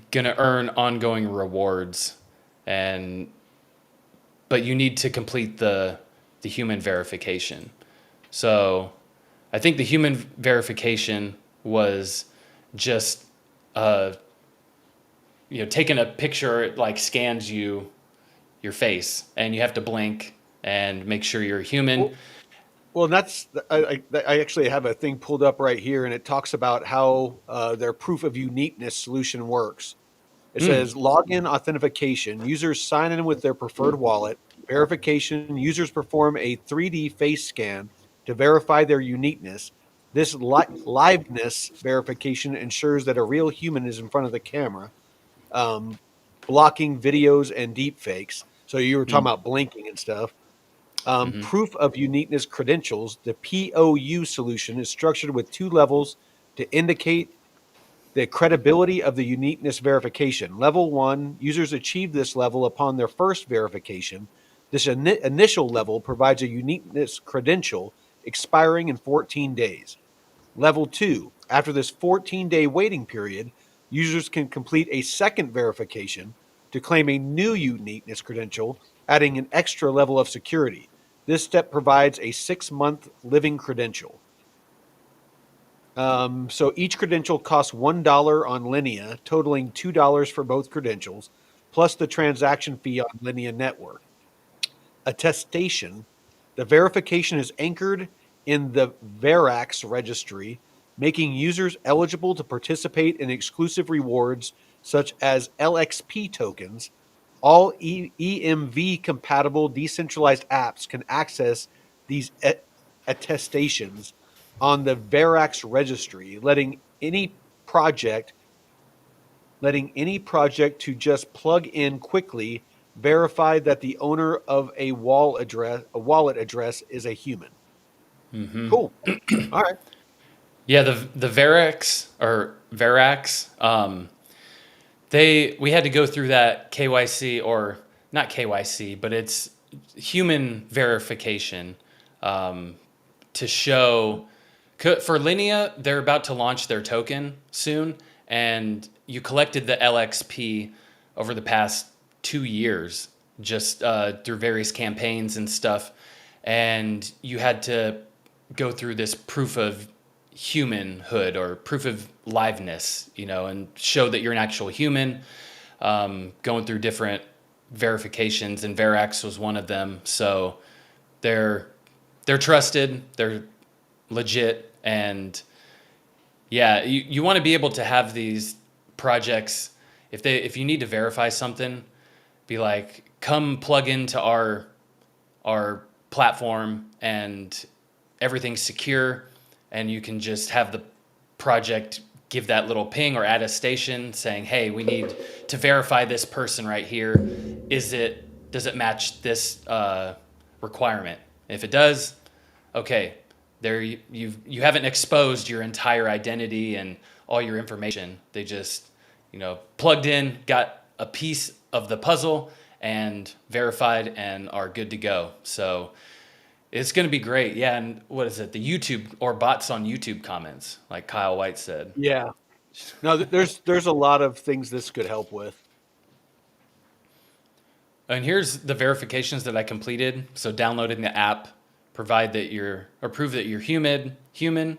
S2: going to earn ongoing rewards, but you need to complete the human verification. So I think the human verification was just, taking a picture, it like scans your face, and you have to blink and make sure you're human.
S1: Well, that's I actually have a thing pulled up right here, and it talks about how their proof of uniqueness solution works. It says login authentication. Users sign in with their preferred wallet. Verification. Users perform a 3D face scan to verify their uniqueness. This liveness verification ensures that a real human is in front of the camera, blocking videos and deep fakes. So you were talking about blinking and stuff. Proof of uniqueness credentials. The POU solution is structured with two levels to indicate the credibility of the uniqueness verification. Level 1, users achieve this level upon their first verification. This initial level provides a uniqueness credential expiring in 14 days. Level 2, after this 14-day waiting period, users can complete a second verification to claim a new uniqueness credential, adding an extra level of security. This step provides a 6-month living credential. So each credential costs $1 on Linea, totaling $2 for both credentials, plus the transaction fee on Linea Network. Attestation. The verification is anchored in the Verax registry, making users eligible to participate in exclusive rewards such as LXP tokens. All EMV-compatible decentralized apps can access these attestations on the Verax registry, letting any project to just plug in quickly, verify that the owner of a wallet address is a human. Cool. All right.
S2: Yeah, the Verax, we had to go through that KYC, or not KYC, but it's human verification to show. For Linea, they're about to launch their token soon, and you collected the LXP over the past 2 years just through various campaigns and stuff, and you had to go through this proof of humanhood or proof of liveness, and show that you're an actual human, going through different verifications, and Verax was one of them. So they're trusted, they're legit, and yeah, you want to be able to have these projects, if you need to verify something, be like, come plug into our platform and everything's secure, and you can just have the project give that little ping or attestation saying, hey, we need to verify this person right here. Does it match this requirement? If it does, okay, there you haven't exposed your entire identity and all your information. They just, plugged in, got a piece of the puzzle and verified and are good to go. So it's going to be great. Yeah. And what is it? The YouTube or bots on YouTube comments, like Kyle White said.
S1: Yeah. No, there's a lot of things this could help with.
S2: And here's the verifications that I completed. So downloading the app, prove that you're human, human,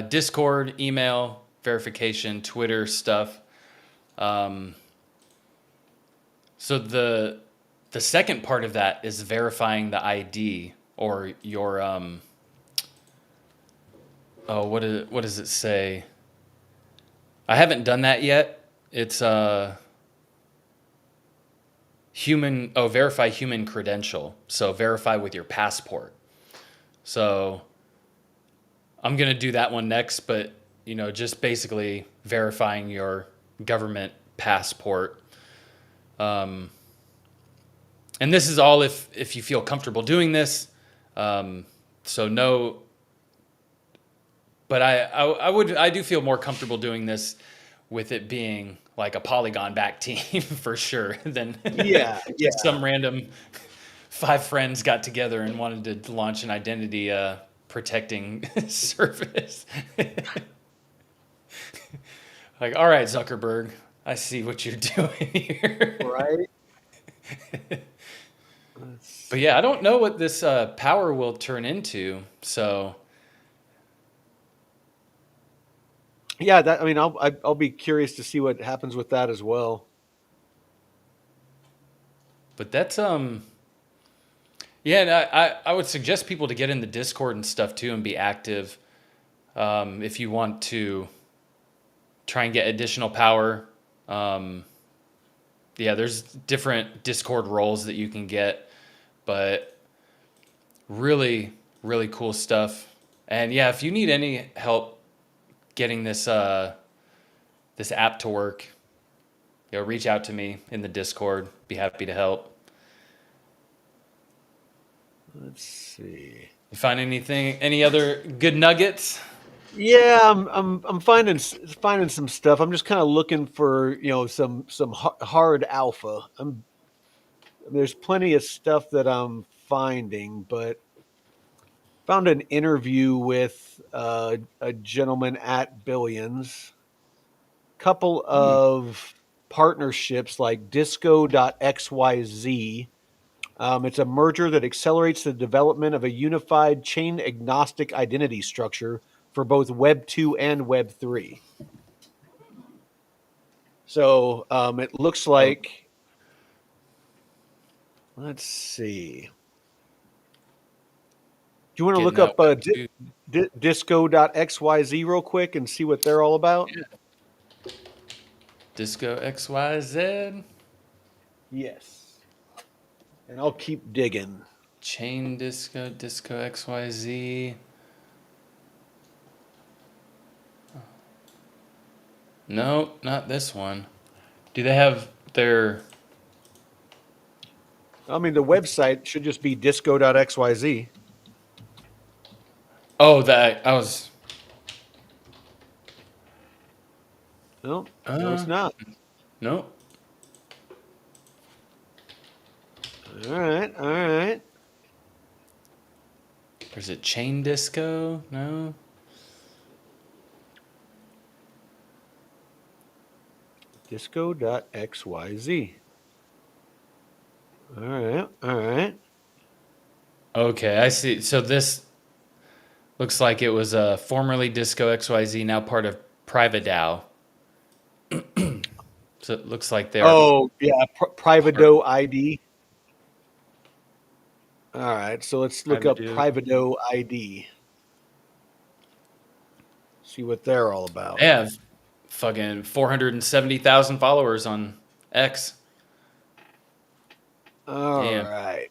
S2: Discord, email, verification, Twitter stuff. So the second part of that is verifying the ID or your what does it say? I haven't done that yet. It's verify human credential. So verify with your passport. So I'm going to do that one next, but just basically verifying your government passport. And this is all if you feel comfortable doing this. So no, but I do feel more comfortable doing this with it being like a Polygon back team for sure than
S1: Yeah, yeah.
S2: some random 5 friends got together and wanted to launch an identity protecting service. Like, all right, Zuckerberg, I see what you're doing here.
S1: Right.
S2: But yeah, I don't know what this power will turn into. So
S1: Yeah, I'll be curious to see what happens with that as well.
S2: but that's yeah, and I would suggest people to get in the Discord and stuff too and be active if you want to try and get additional power. Yeah, there's different Discord roles that you can get, but really, really cool stuff. And yeah, if you need any help getting this this app to work, reach out to me in the Discord. Be happy to help.
S1: Let's see.
S2: You find any other good nuggets?
S1: Yeah, I'm finding some stuff. I'm just kind of looking for some hard alpha. There's plenty of stuff that I'm finding, but found an interview with a gentleman at Billions. Couple of partnerships like Disco.xyz. It's a merger that accelerates the development of a unified chain agnostic identity structure for both Web 2 and Web 3. So it looks like, let's see. Do you want to look up disco.xyz real quick and see what they're all about?
S2: Yeah. Disco XYZ.
S1: Yes. And I'll keep digging.
S2: Chain Disco XYZ. No, not this one. Do they have their...
S1: I mean, the website should just be disco.xyz.
S2: Oh, that I was...
S1: No, it's not.
S2: No.
S1: All right. All right.
S2: Or is it Chain Disco? No.
S1: Disco.xyz. All right. All right.
S2: Okay, I see. So this looks like it was formerly Disco XYZ, now part of PrivaDAO. So it looks like they're
S1: Oh, yeah.
S2: part
S1: Privadoe ID. All right. So let's look up
S2: PrivaDAO.
S1: Privadoe ID. See what they're all
S2: They
S1: about.
S2: have fucking 470,000 followers on X.
S1: All
S2: Damn.
S1: right.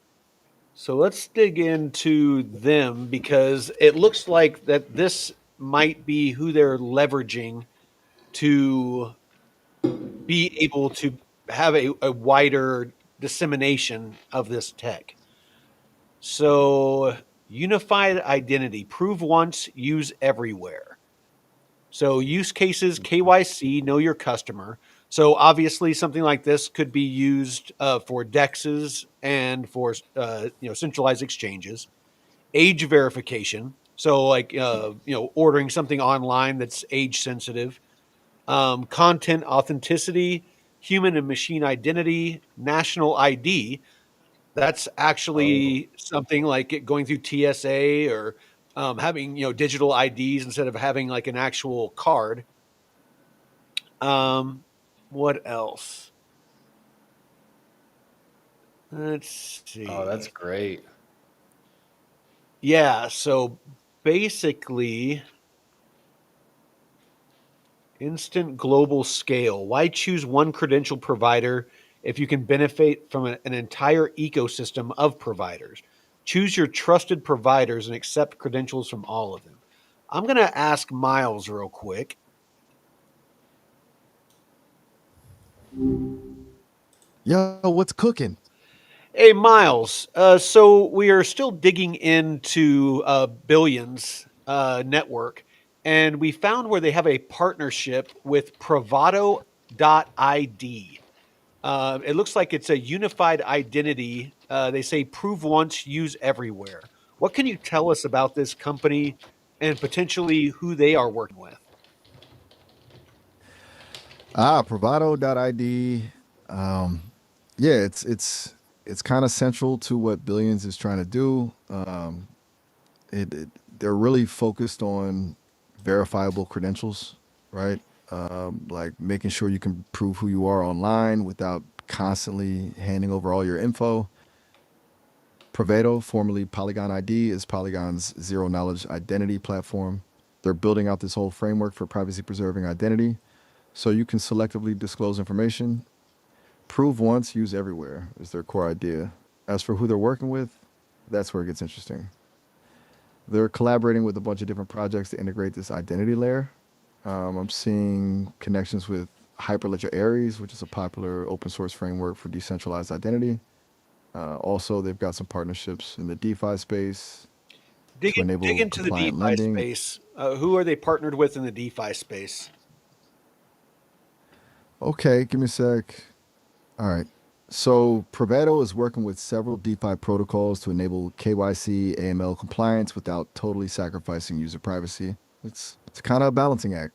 S1: So let's dig into them because it looks like that this might be who they're leveraging to be able to have a wider dissemination of this tech. So, unified identity, prove once, use everywhere. So, use cases, KYC, know your customer. So, obviously, something like this could be used for dexes and for centralized exchanges. Age verification. So, like ordering something online that's age sensitive. Content authenticity, human and machine identity, national ID. That's
S2: Oh.
S1: actually something like going through TSA or having digital IDs instead of having like an actual card. Um, what else? Let's
S2: Oh, that's
S1: see.
S2: great.
S1: Yeah, so basically, instant global scale. Why choose one credential provider if you can benefit from an entire ecosystem of providers? Choose your trusted providers and accept credentials from all of them. I'm going to ask Miles real quick.
S3: Yo, what's cooking?
S1: Hey, Miles. So we are still digging into Billions Network, and we found where they have a partnership with Bravado.id. It looks like it's a unified identity. They say prove once, use everywhere. What can you tell us about this company and potentially who they are working with?
S3: Bravado.id. Um, yeah, it's kind of central to what Billions is trying to do. They're really focused on verifiable credentials, right? Like making sure you can prove who you are online without constantly handing over all your info. Provedo, formerly Polygon ID, is Polygon's zero knowledge identity platform. They're building out this whole framework for privacy preserving identity so you can selectively disclose information. Prove once, use everywhere is their core idea. As for who they're working with, that's where it gets interesting. They're collaborating with a bunch of different projects to integrate this identity layer. I'm seeing connections with Hyperledger Aries, which is a popular open source framework for decentralized identity. Also, they've got some partnerships in the DeFi space to
S1: Dig
S3: enable
S1: into the
S3: compliant
S1: DeFi
S3: lending.
S1: space. Who are they partnered with in the DeFi space?
S3: Okay, give me a sec. All right. So Provedo is working with several DeFi protocols to enable KYC AML compliance without totally sacrificing user privacy. It's kind of a balancing act.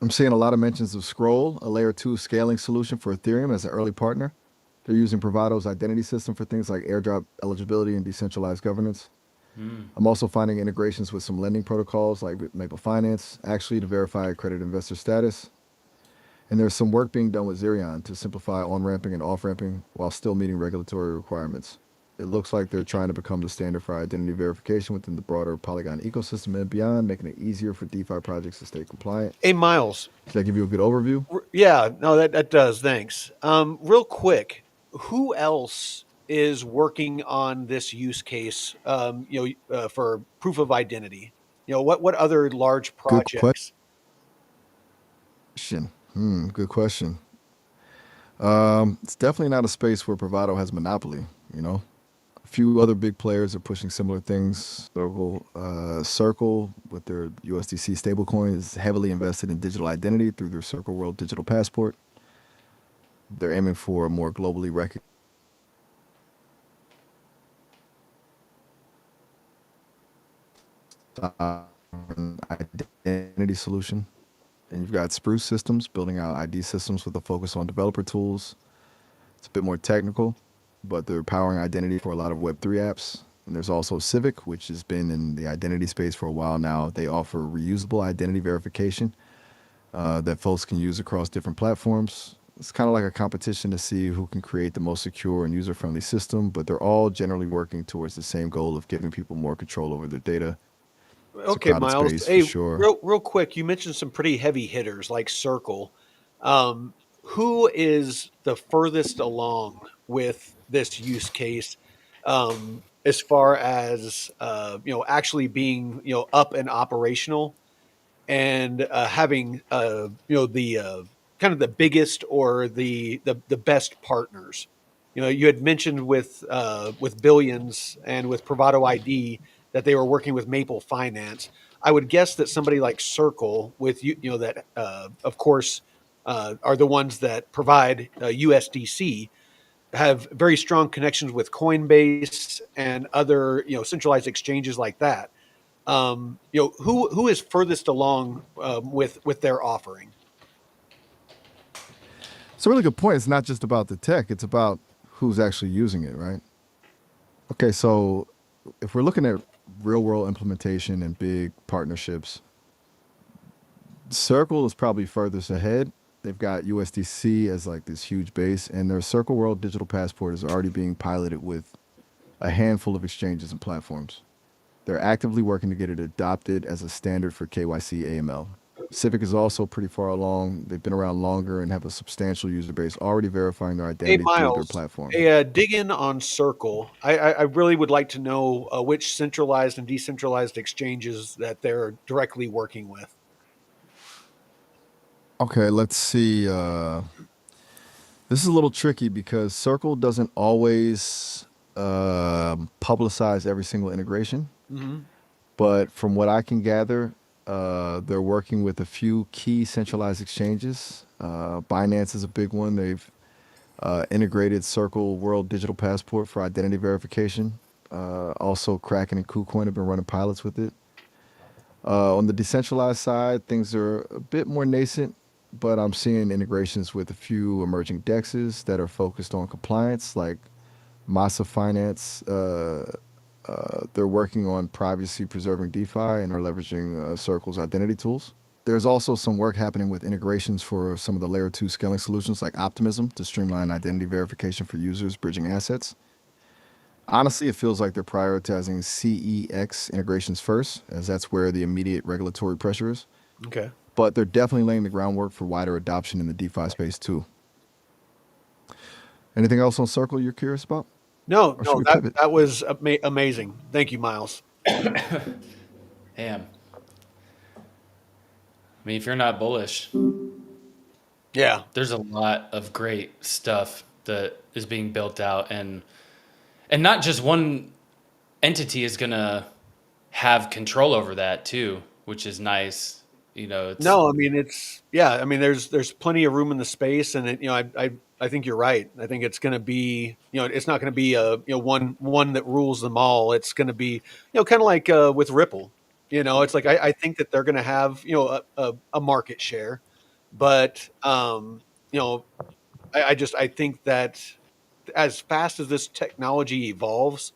S3: I'm seeing a lot of mentions of Scroll, a layer 2 scaling solution for Ethereum as an early partner. They're using Provado's identity system for things like airdrop eligibility and decentralized governance.
S2: Hmm.
S3: I'm also finding integrations with some lending protocols like Maple Finance, actually to verify accredited investor status. And there's some work being done with Zerion to simplify on-ramping and off-ramping while still meeting regulatory requirements. It looks like they're trying to become the standard for identity verification within the broader Polygon ecosystem and beyond, making it easier for DeFi projects to stay compliant.
S1: Hey, Miles.
S3: Did I give you a good overview?
S1: Yeah, no, that does. Thanks. Real quick, who else is working on this use case? For proof of identity. What other large
S3: Good
S1: projects?
S3: question. Good question. It's definitely not a space where Bravado has monopoly, you know? A few other big players are pushing similar things. Circle, with their USDC stablecoin, is heavily invested in digital identity through their Circle World Digital Passport. They're aiming for a more globally recognized identity solution. And you've got Spruce Systems building out ID systems with a focus on developer tools. It's a bit more technical, but they're powering identity for a lot of Web3 apps. And there's also Civic, which has been in the identity space for a while now. They offer reusable identity verification that folks can use across different platforms. It's kind of like a competition to see who can create the most secure and user-friendly system, but they're all generally working towards the same goal of giving people more control over their data. It's a
S1: Okay,
S3: crowded
S1: Miles.
S3: space for
S1: Hey,
S3: sure.
S1: real quick, you mentioned some pretty heavy hitters like Circle. Um, who is the furthest along with this use case, as far as actually being up and operational? And having the kind of the biggest or the best partners. You had mentioned with Billions and with Bravado ID that they were working with Maple Finance. I would guess that somebody like Circle, with that of course are the ones that provide USDC, have very strong connections with Coinbase and other centralized exchanges like that. Who is furthest along with their offering?
S3: It's a really good point. It's not just about the tech, it's about who's actually using it, right? Okay, so if we're looking at real world implementation and big partnerships, Circle is probably furthest ahead. They've got USDC as like this huge base, and their Circle World Digital Passport is already being piloted with a handful of exchanges and platforms. They're actively working to get it adopted as a standard for KYC AML. Civic is also pretty far along. They've been around longer and have a substantial user base already verifying their
S1: Hey,
S3: identity through their
S1: Miles,
S3: platform.
S1: hey, dig in on Circle. I really would like to know which centralized and decentralized exchanges that they're directly working with.
S3: Okay, let's see. This is a little tricky because Circle doesn't always publicize every single integration.
S1: Hmm.
S3: But from what I can gather, they're working with a few key centralized exchanges. Binance is a big one. They've integrated Circle World Digital Passport for identity verification. Also, Kraken and KuCoin have been running pilots with it. On the decentralized side, things are a bit more nascent, but I'm seeing integrations with a few emerging dexes that are focused on compliance, like Massa Finance. They're working on privacy preserving DeFi and are leveraging Circle's identity tools. There's also some work happening with integrations for some of the layer 2 scaling solutions like Optimism to streamline identity verification for users bridging assets. Honestly, it feels like they're prioritizing CEX integrations first, as that's where the immediate regulatory pressure is.
S1: Okay.
S3: But they're definitely laying the groundwork for wider adoption in the DeFi space too. Anything else on Circle you're curious about?
S1: No,
S3: Or should
S1: no,
S3: we
S1: that
S3: pivot?
S1: that was amazing. Thank you, Miles.
S2: Damn. I mean, if you're not bullish,
S1: Yeah.
S2: there's a lot of great stuff that is being built out, and not just one entity is gonna have control over that too, which is nice. It's
S1: No, I mean I mean there's plenty of room in the space, and I think you're right. I think it's going to be it's not going to be a one that rules them all. It's going to be kind of like with Ripple. It's like I think that they're going to have a market share, but you know I think that as fast as this technology evolves,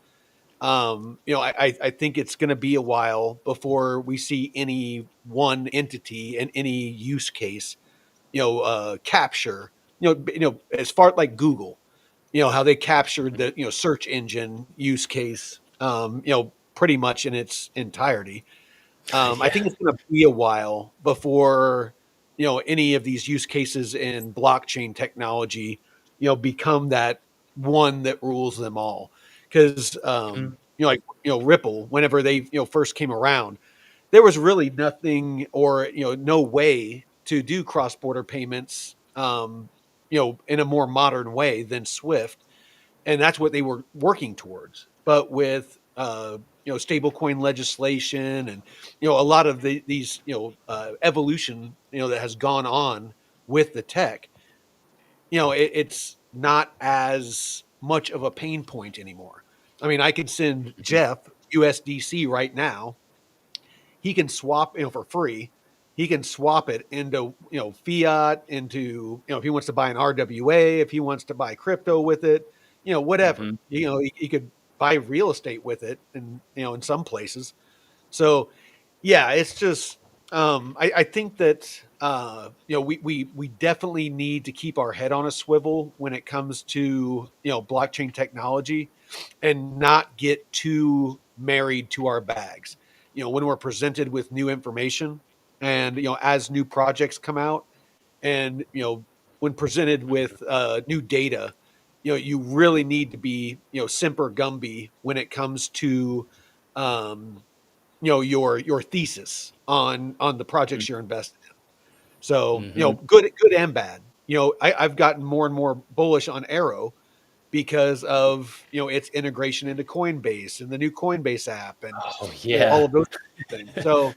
S1: I think it's going to be a while before we see any one entity and any use case, capture, as far like Google, how they captured the, search engine use case, pretty much in its entirety. I
S2: yeah.
S1: think it's going to be a while before any of these use cases in blockchain technology become that one that rules them all. Because
S2: Mhm.
S1: like Ripple, whenever they first came around, there was really nothing or no way to do cross border payments in a more modern way than Swift, and that's what they were working towards. But with stablecoin legislation and a lot of these evolution that has gone on with the tech, it's not as much of a pain point anymore. I mean, I could send Jeff USDC right now, he can swap, for free. He can swap it into, fiat, into, if he wants to buy an RWA, if he wants to buy crypto with it, whatever.
S2: Hmm.
S1: He could buy real estate with it, and in some places. So yeah, it's just I think that we definitely need to keep our head on a swivel when it comes to blockchain technology, and not get too married to our bags. When we're presented with new information, and as new projects come out, and when presented with new data, you really need to be semper gumby when it comes to um, your thesis on the projects you're invested in. So
S2: Hmm.
S1: good and bad. I've gotten more and more bullish on Arrow because of its integration into Coinbase and the new Coinbase app, and
S2: Oh
S1: all
S2: yeah.
S1: of those things. So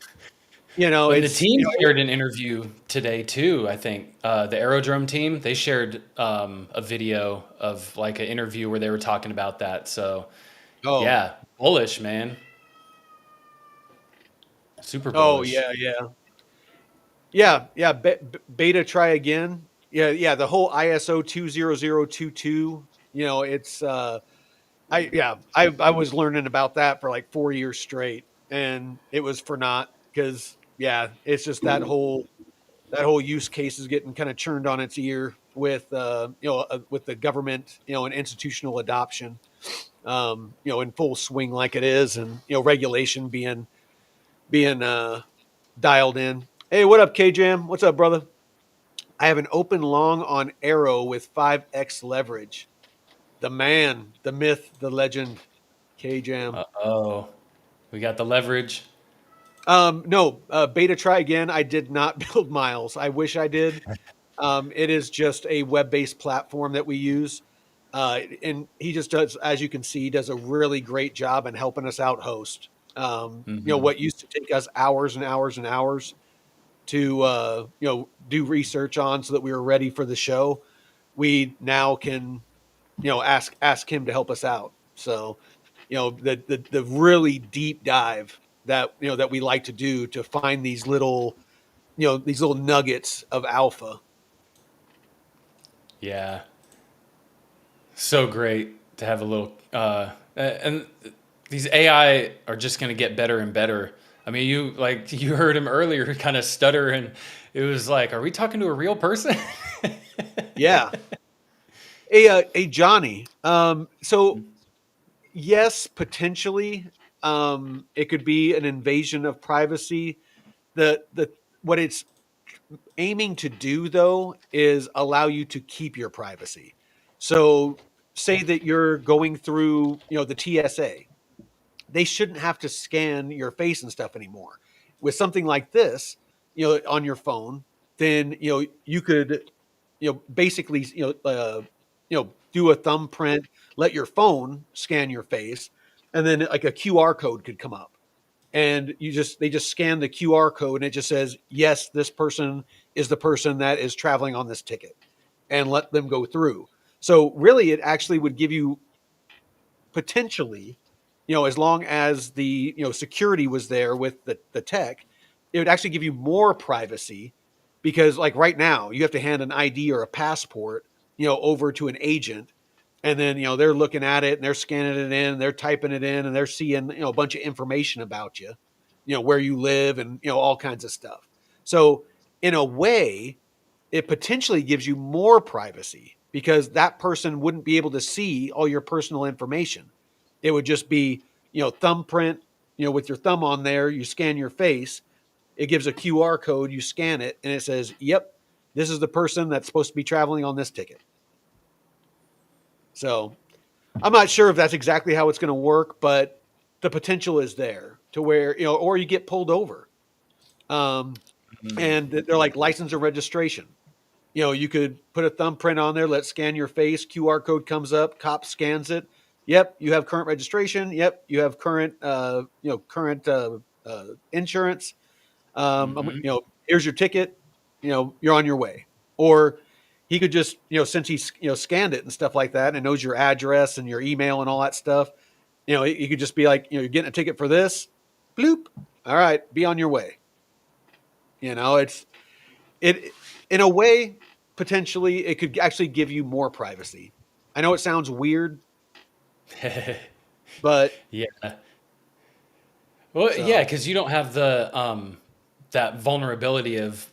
S2: And the
S1: it's
S2: team shared an interview today too. I think the Aerodrome team, they shared a video of like an interview where they were talking about that. So
S1: oh
S2: yeah, bullish, man, super
S1: oh
S2: bullish.
S1: yeah. Beta try again. Yeah. The whole ISO 20022. It's I was learning about that for like 4 years straight, and it was for naught, because it's just that whole use case is getting kind of churned on its ear with with the government, and institutional adoption, in full swing like it is, and regulation being dialed in. Hey, what up, KJam? What's up, brother? I have an open long on Arrow with 5x leverage. The man, the myth, the legend, KJam.
S2: Oh, we got the leverage.
S1: No, beta try again. I did not build Miles. I wish I did. It is just a web-based platform that we use, and he just does, as you can see, does a really great job in helping us out host.
S2: Hmm.
S1: What used to take us hours and hours and hours to do research on, so that we were ready for the show, we now can ask him to help us out. So the really deep dive that we like to do to find these little nuggets of alpha.
S2: Yeah, so great to have a little. And these AI are just going to get better and better. I mean, you heard him earlier, kind of stutter, and it was like, are we talking to a real person?
S1: Yeah. A Johnny. So yes, potentially, it could be an invasion of privacy. The What it's aiming to do, though, is allow you to keep your privacy. So say that you're going through, the TSA. They shouldn't have to scan your face and stuff anymore. With something like this, on your phone, then you could, basically, do a thumbprint, let your phone scan your face, and then like a QR code could come up, and they just scan the QR code, and it just says, yes, this person is the person that is traveling on this ticket, and let them go through. So really, it actually would give you, potentially, as long as the security was there with the tech, it would actually give you more privacy, because like right now you have to hand an ID or a passport over to an agent, and then they're looking at it, and they're scanning it in, and they're typing it in, and they're seeing a bunch of information about you, where you live, and all kinds of stuff. So in a way, it potentially gives you more privacy, because that person wouldn't be able to see all your personal information. It would just be, thumbprint, with your thumb on there, you scan your face, it gives a QR code, you scan it, and it says, yep, this is the person that's supposed to be traveling on this ticket. So I'm not sure if that's exactly how it's going to work, but the potential is there to where, or you get pulled over. Um, and they're like license and registration. You could put a thumbprint on there, let's scan your face, QR code comes up, cop scans it. Yep, you have current registration. Yep, you have current insurance.
S2: Hmm.
S1: Here's your ticket. You're on your way. Or he could just, since he's scanned it and stuff like that, and knows your address and your email and all that stuff, he could just be like, you're getting a ticket for this, bloop. all right, be on your way. It's it in a way, potentially it could actually give you more privacy. I know it sounds weird, but
S2: Yeah. Well, yeah,
S1: so
S2: because you don't have the that vulnerability of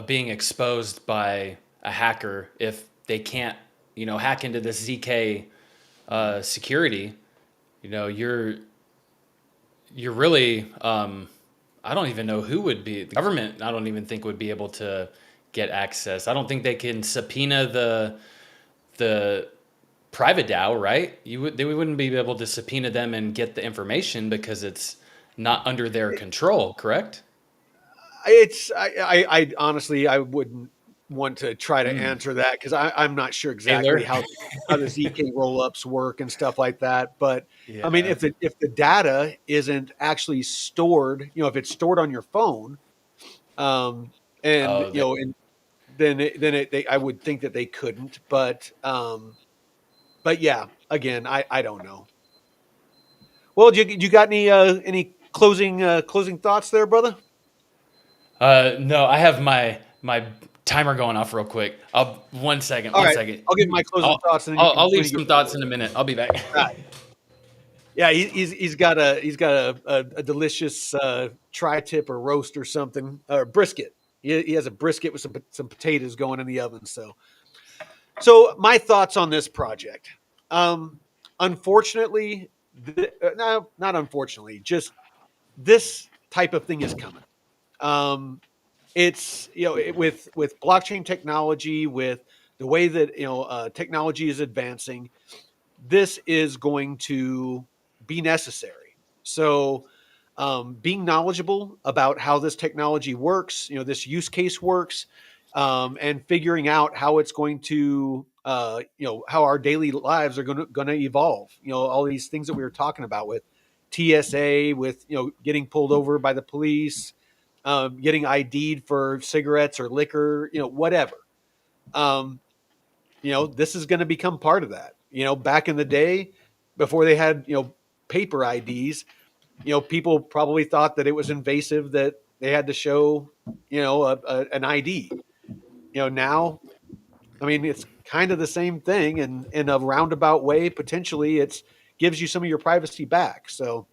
S2: being exposed by a hacker if they can't, hack into this ZK security. You know, you're really I don't even know who would be the government. I don't even think would be able to get access. I don't think they can subpoena the private DAO, right? They wouldn't be able to subpoena them and get the information because it's not under their control, correct?
S1: I honestly I wouldn't want to try to
S2: Hmm.
S1: answer that because I'm not sure exactly
S2: Taylor.
S1: how the ZK rollups work and stuff like that. But I mean,
S2: Yeah.
S1: if the data isn't actually stored, if it's stored on your phone, um, and
S2: Oh, that,
S1: and I would think that they couldn't. But yeah, again, I don't know. Well, you got any closing thoughts there, brother?
S2: no, I have my timer going off real quick. One second,
S1: All
S2: one
S1: right,
S2: second.
S1: I'll give my closing
S2: I'll,
S1: thoughts, and then
S2: I'll
S1: when
S2: leave
S1: you get
S2: some thoughts in a minute. I'll be back.
S1: all right. Yeah, he's got a delicious tri-tip or roast or something or brisket. He has a brisket with some potatoes going in the oven. So my thoughts on this project. Um, Unfortunately, no, not unfortunately, just this type of thing is coming. Um, it's with blockchain technology, with the way that technology is advancing, this is going to be necessary. So, being knowledgeable about how this technology works, this use case works, and figuring out how it's going to, how our daily lives are going to evolve. All these things that we were talking about with TSA, with getting pulled over by the police, getting ID'd for cigarettes or liquor, whatever. Um, this is going to become part of that. Back in the day, before they had, paper IDs, people probably thought that it was invasive that they had to show, an ID. Now, I mean, it's kind of the same thing, and in a roundabout way, potentially, it's gives you some of your privacy back. So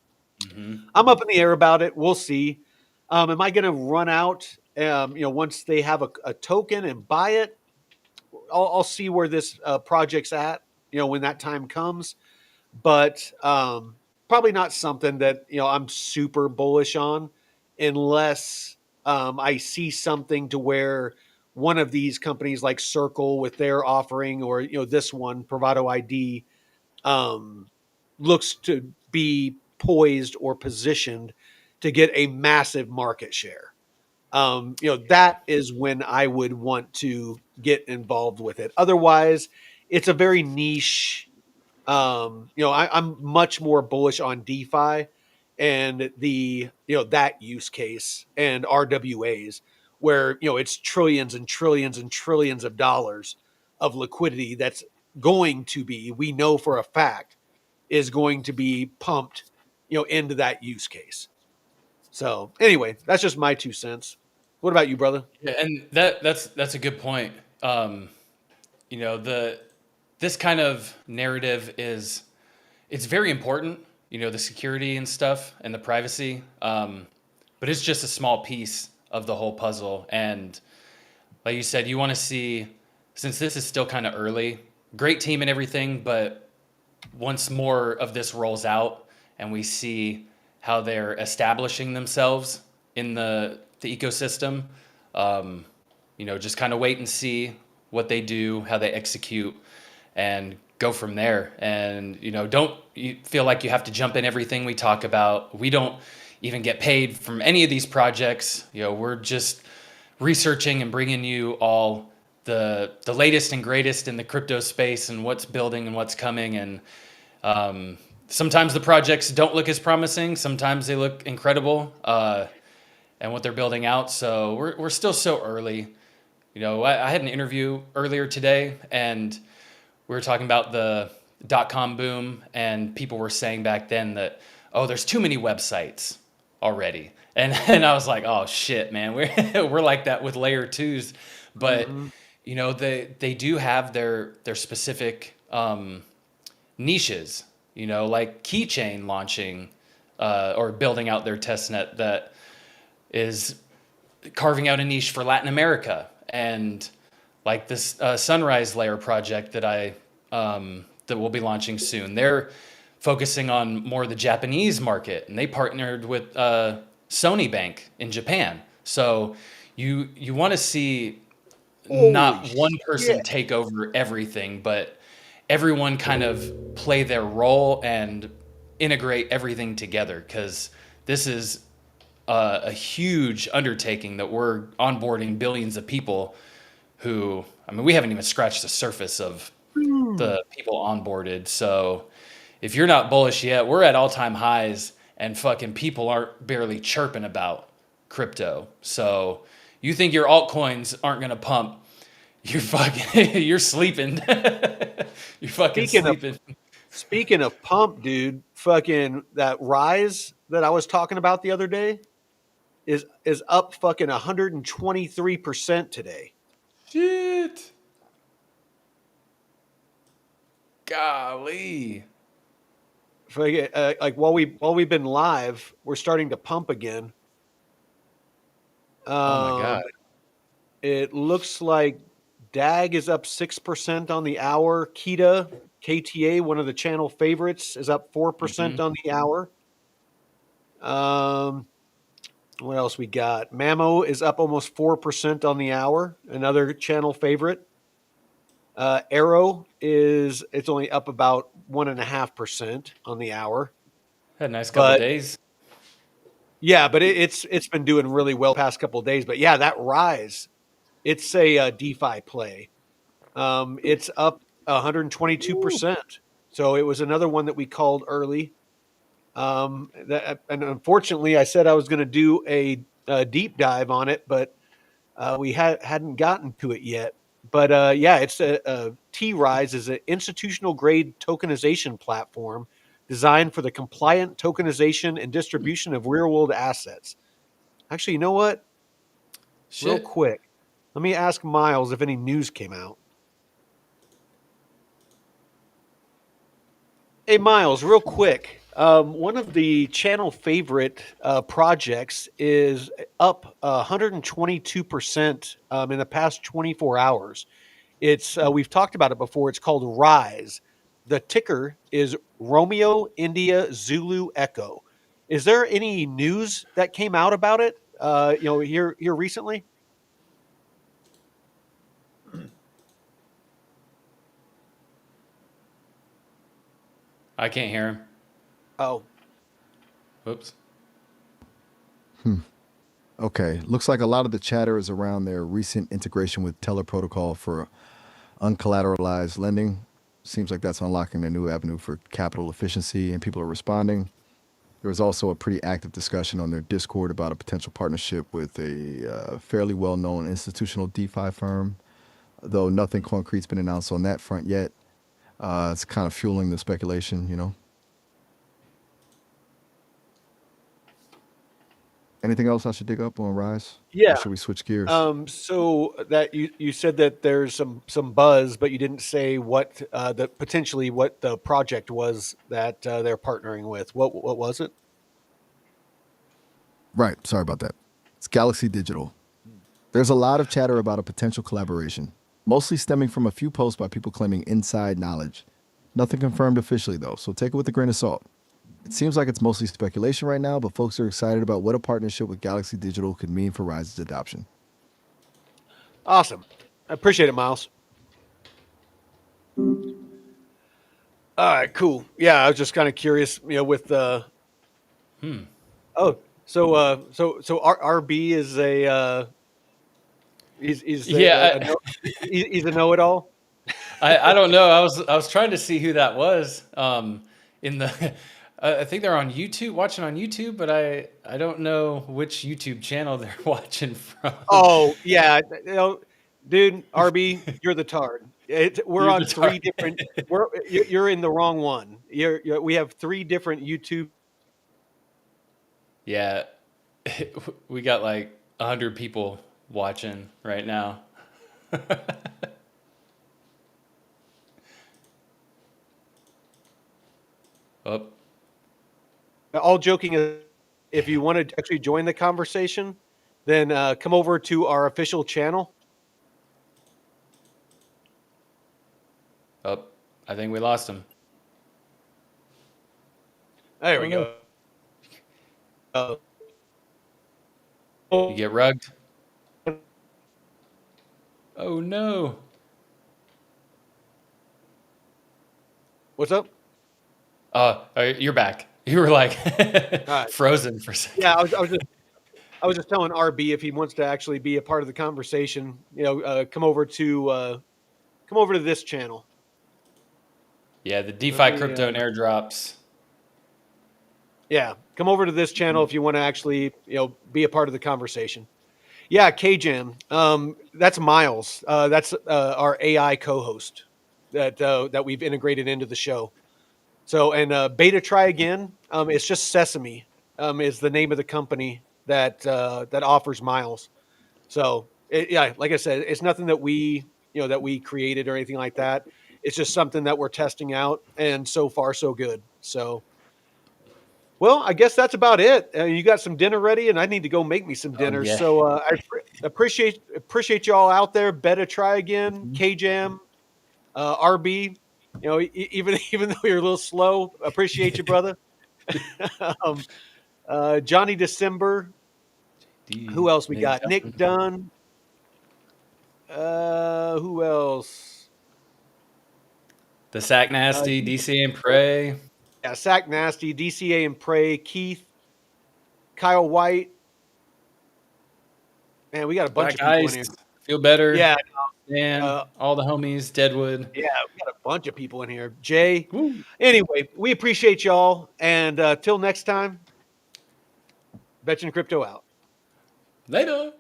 S2: Hmm.
S1: I'm up in the air about it. We'll see. Am I going to run out? Once they have a token and buy it, I'll see where this project's at. When that time comes, but probably not something that I'm super bullish on, unless I see something to where one of these companies like Circle with their offering, or this one Bravado ID, um, looks to be poised or positioned to get a massive market share. That is when I would want to get involved with it. Otherwise, it's a very niche. I'm much more bullish on DeFi and that use case and RWAs, where it's trillions and trillions and trillions of dollars of liquidity that's going to be, we know for a fact, is going to be pumped into that use case. So anyway, that's just my 2 cents. What about you, brother?
S2: Yeah, and that's a good point. The this kind of narrative is it's very important. The security and stuff and the privacy, but it's just a small piece of the whole puzzle. And like you said, you want to see, since this is still kind of early, great team and everything, but once more of this rolls out and we see how they're establishing themselves in the ecosystem, just kind of wait and see what they do, how they execute, and go from there. And don't you feel like you have to jump in everything we talk about. We don't even get paid from any of these projects. We're just researching and bringing you all the latest and greatest in the crypto space and what's building and what's coming. And sometimes the projects don't look as promising. Sometimes they look incredible, and what they're building out. So we're still so early. I had an interview earlier today, and we were talking about the dot-com boom, and people were saying back then that, oh, there's too many websites already. And I was like, oh shit, man, we're like that with layer twos, but
S1: Mm-hmm.
S2: they do have their specific niches, like keychain launching or building out their test net that is carving out a niche for Latin America, and like this Sunrise Layer project that we'll be launching soon. They're focusing on more the Japanese market, and they partnered with Sony Bank in Japan. So you want to see
S1: Holy
S2: not one person
S1: shit!
S2: take over everything, but everyone kind of play their role and integrate everything together, because this is a huge undertaking that we're onboarding billions of people who, I mean, we haven't even scratched the surface of
S1: Hmm.
S2: the people onboarded. So if you're not bullish yet, we're at all time highs and fucking people aren't barely chirping about crypto. So you think your altcoins aren't going to pump? You're fucking, you're sleeping. You're fucking
S1: Speaking of
S2: sleeping.
S1: speaking of pump, dude, fucking that rise that I was talking about the other day is up fucking 123% today.
S2: Shit. Golly.
S1: Like while we've been live, we're starting to pump again.
S2: Oh my God.
S1: Um, it looks like DAG is up 6% on the hour. KTA, one of the channel favorites, is up 4%
S2: Hmm.
S1: on the hour. Um, what else we got? Mamo is up almost 4% on the hour. Another channel favorite. Arrow it's only up about 1.5% on the hour.
S2: Had a nice couple
S1: But
S2: days.
S1: yeah, but it's been doing really well the past couple of days. But yeah, that rise, it's a DeFi play. It's up
S3: Ooh.
S1: 122%. So it was another one that we called early. And unfortunately, I said I was going to do a deep dive on it, but we hadn't gotten to it yet. But yeah, it's a T-Rise is an institutional grade tokenization platform designed for the compliant tokenization and distribution of real world assets. Actually, you know what? Real
S2: Shit.
S1: quick, let me ask Miles if any news came out. Hey, Miles, real quick. One of the channel favorite projects is up 122% in the past 24 hours. It's we've talked about it before. It's called Rise. The ticker is Romeo India Zulu Echo. Is there any news that came out about it? Here recently.
S2: I can't hear him.
S1: Oh,
S2: Whoops.
S3: Okay, looks like a lot of the chatter is around their recent integration with Teller Protocol for uncollateralized lending. Seems like that's unlocking a new avenue for capital efficiency, and people are responding. There was also a pretty active discussion on their Discord about a potential partnership with a fairly well known institutional DeFi firm, though nothing concrete's been announced on that front yet. It's kind of fueling the speculation, you know. Anything else I should dig up on Rise? Or
S1: yeah.
S3: should we switch gears?
S1: So that you said that there's some buzz, but you didn't say what the potentially what the project was that they're partnering with. What was it?
S3: Right, sorry about that. It's Galaxy Digital. There's a lot of chatter about a potential collaboration, mostly stemming from a few posts by people claiming inside knowledge. Nothing confirmed officially, though, so take it with a grain of salt. It seems like it's mostly speculation right now, but folks are excited about what a partnership with Galaxy Digital could mean for Rise's adoption.
S1: Awesome. I appreciate it, Miles. All right, cool. Yeah, I was just kind of curious, with the
S2: Hmm.
S1: oh, so RB is a
S2: Yeah,
S1: he's a know-it-all.
S2: I don't know. I was trying to see who that was. In the, I think they're on YouTube, watching on YouTube, but I don't know which YouTube channel they're watching from.
S1: Oh yeah, dude, RB, you're the tard. We're
S2: You're the
S1: on three
S2: target.
S1: different. You're in the wrong one. We have three different YouTube.
S2: Yeah, We got like 100 people watching right now. Oh,
S1: All joking, if you want to actually join the conversation, then come over to our official channel.
S2: oh, I think we lost him.
S1: There
S2: Oh
S1: we
S2: no.
S1: go.
S2: You get rugged. Oh no.
S1: What's up?
S2: You're back. You were like
S1: All right.
S2: frozen for a second.
S1: Yeah, I was just telling RB if he wants to actually be a part of the conversation, come over to this channel.
S2: Yeah, the
S1: Let
S2: DeFi
S1: me,
S2: crypto and airdrops.
S1: yeah, come over to this channel if you want to actually, be a part of the conversation. Yeah, KJam. That's Miles. That's our AI co-host that we've integrated into the show. So, and Beta Try Again. It's just Sesame. Is the name of the company that offers Miles. So, yeah, like I said, it's nothing that we created or anything like that. It's just something that we're testing out, and so far so good. So, well, I guess that's about it. You got some dinner ready, and I need to go make me some
S2: Oh
S1: dinner.
S2: yeah.
S1: So appreciate y'all out there. Better try again, KJam, RB. Even though you're a little slow, appreciate you, brother. um, Johnny December. Who else we
S2: Nick
S1: got? Nick
S2: Dunn.
S1: Dunn. Who else?
S2: The Sack Nasty, DC and Prey.
S1: Yeah, Sack Nasty, DCA and Prey, Keith, Kyle White. Man, we got a bunch
S2: Black
S1: of people in
S2: Ice.
S1: here.
S2: Feel better.
S1: Yeah,
S2: Dan.
S1: uh,
S2: All the homies. Deadwood.
S1: yeah, we got a bunch of people in here. Jay.
S2: Woo.
S1: Anyway, we appreciate y'all, and till next time, Betcha and Crypto out.
S2: Later.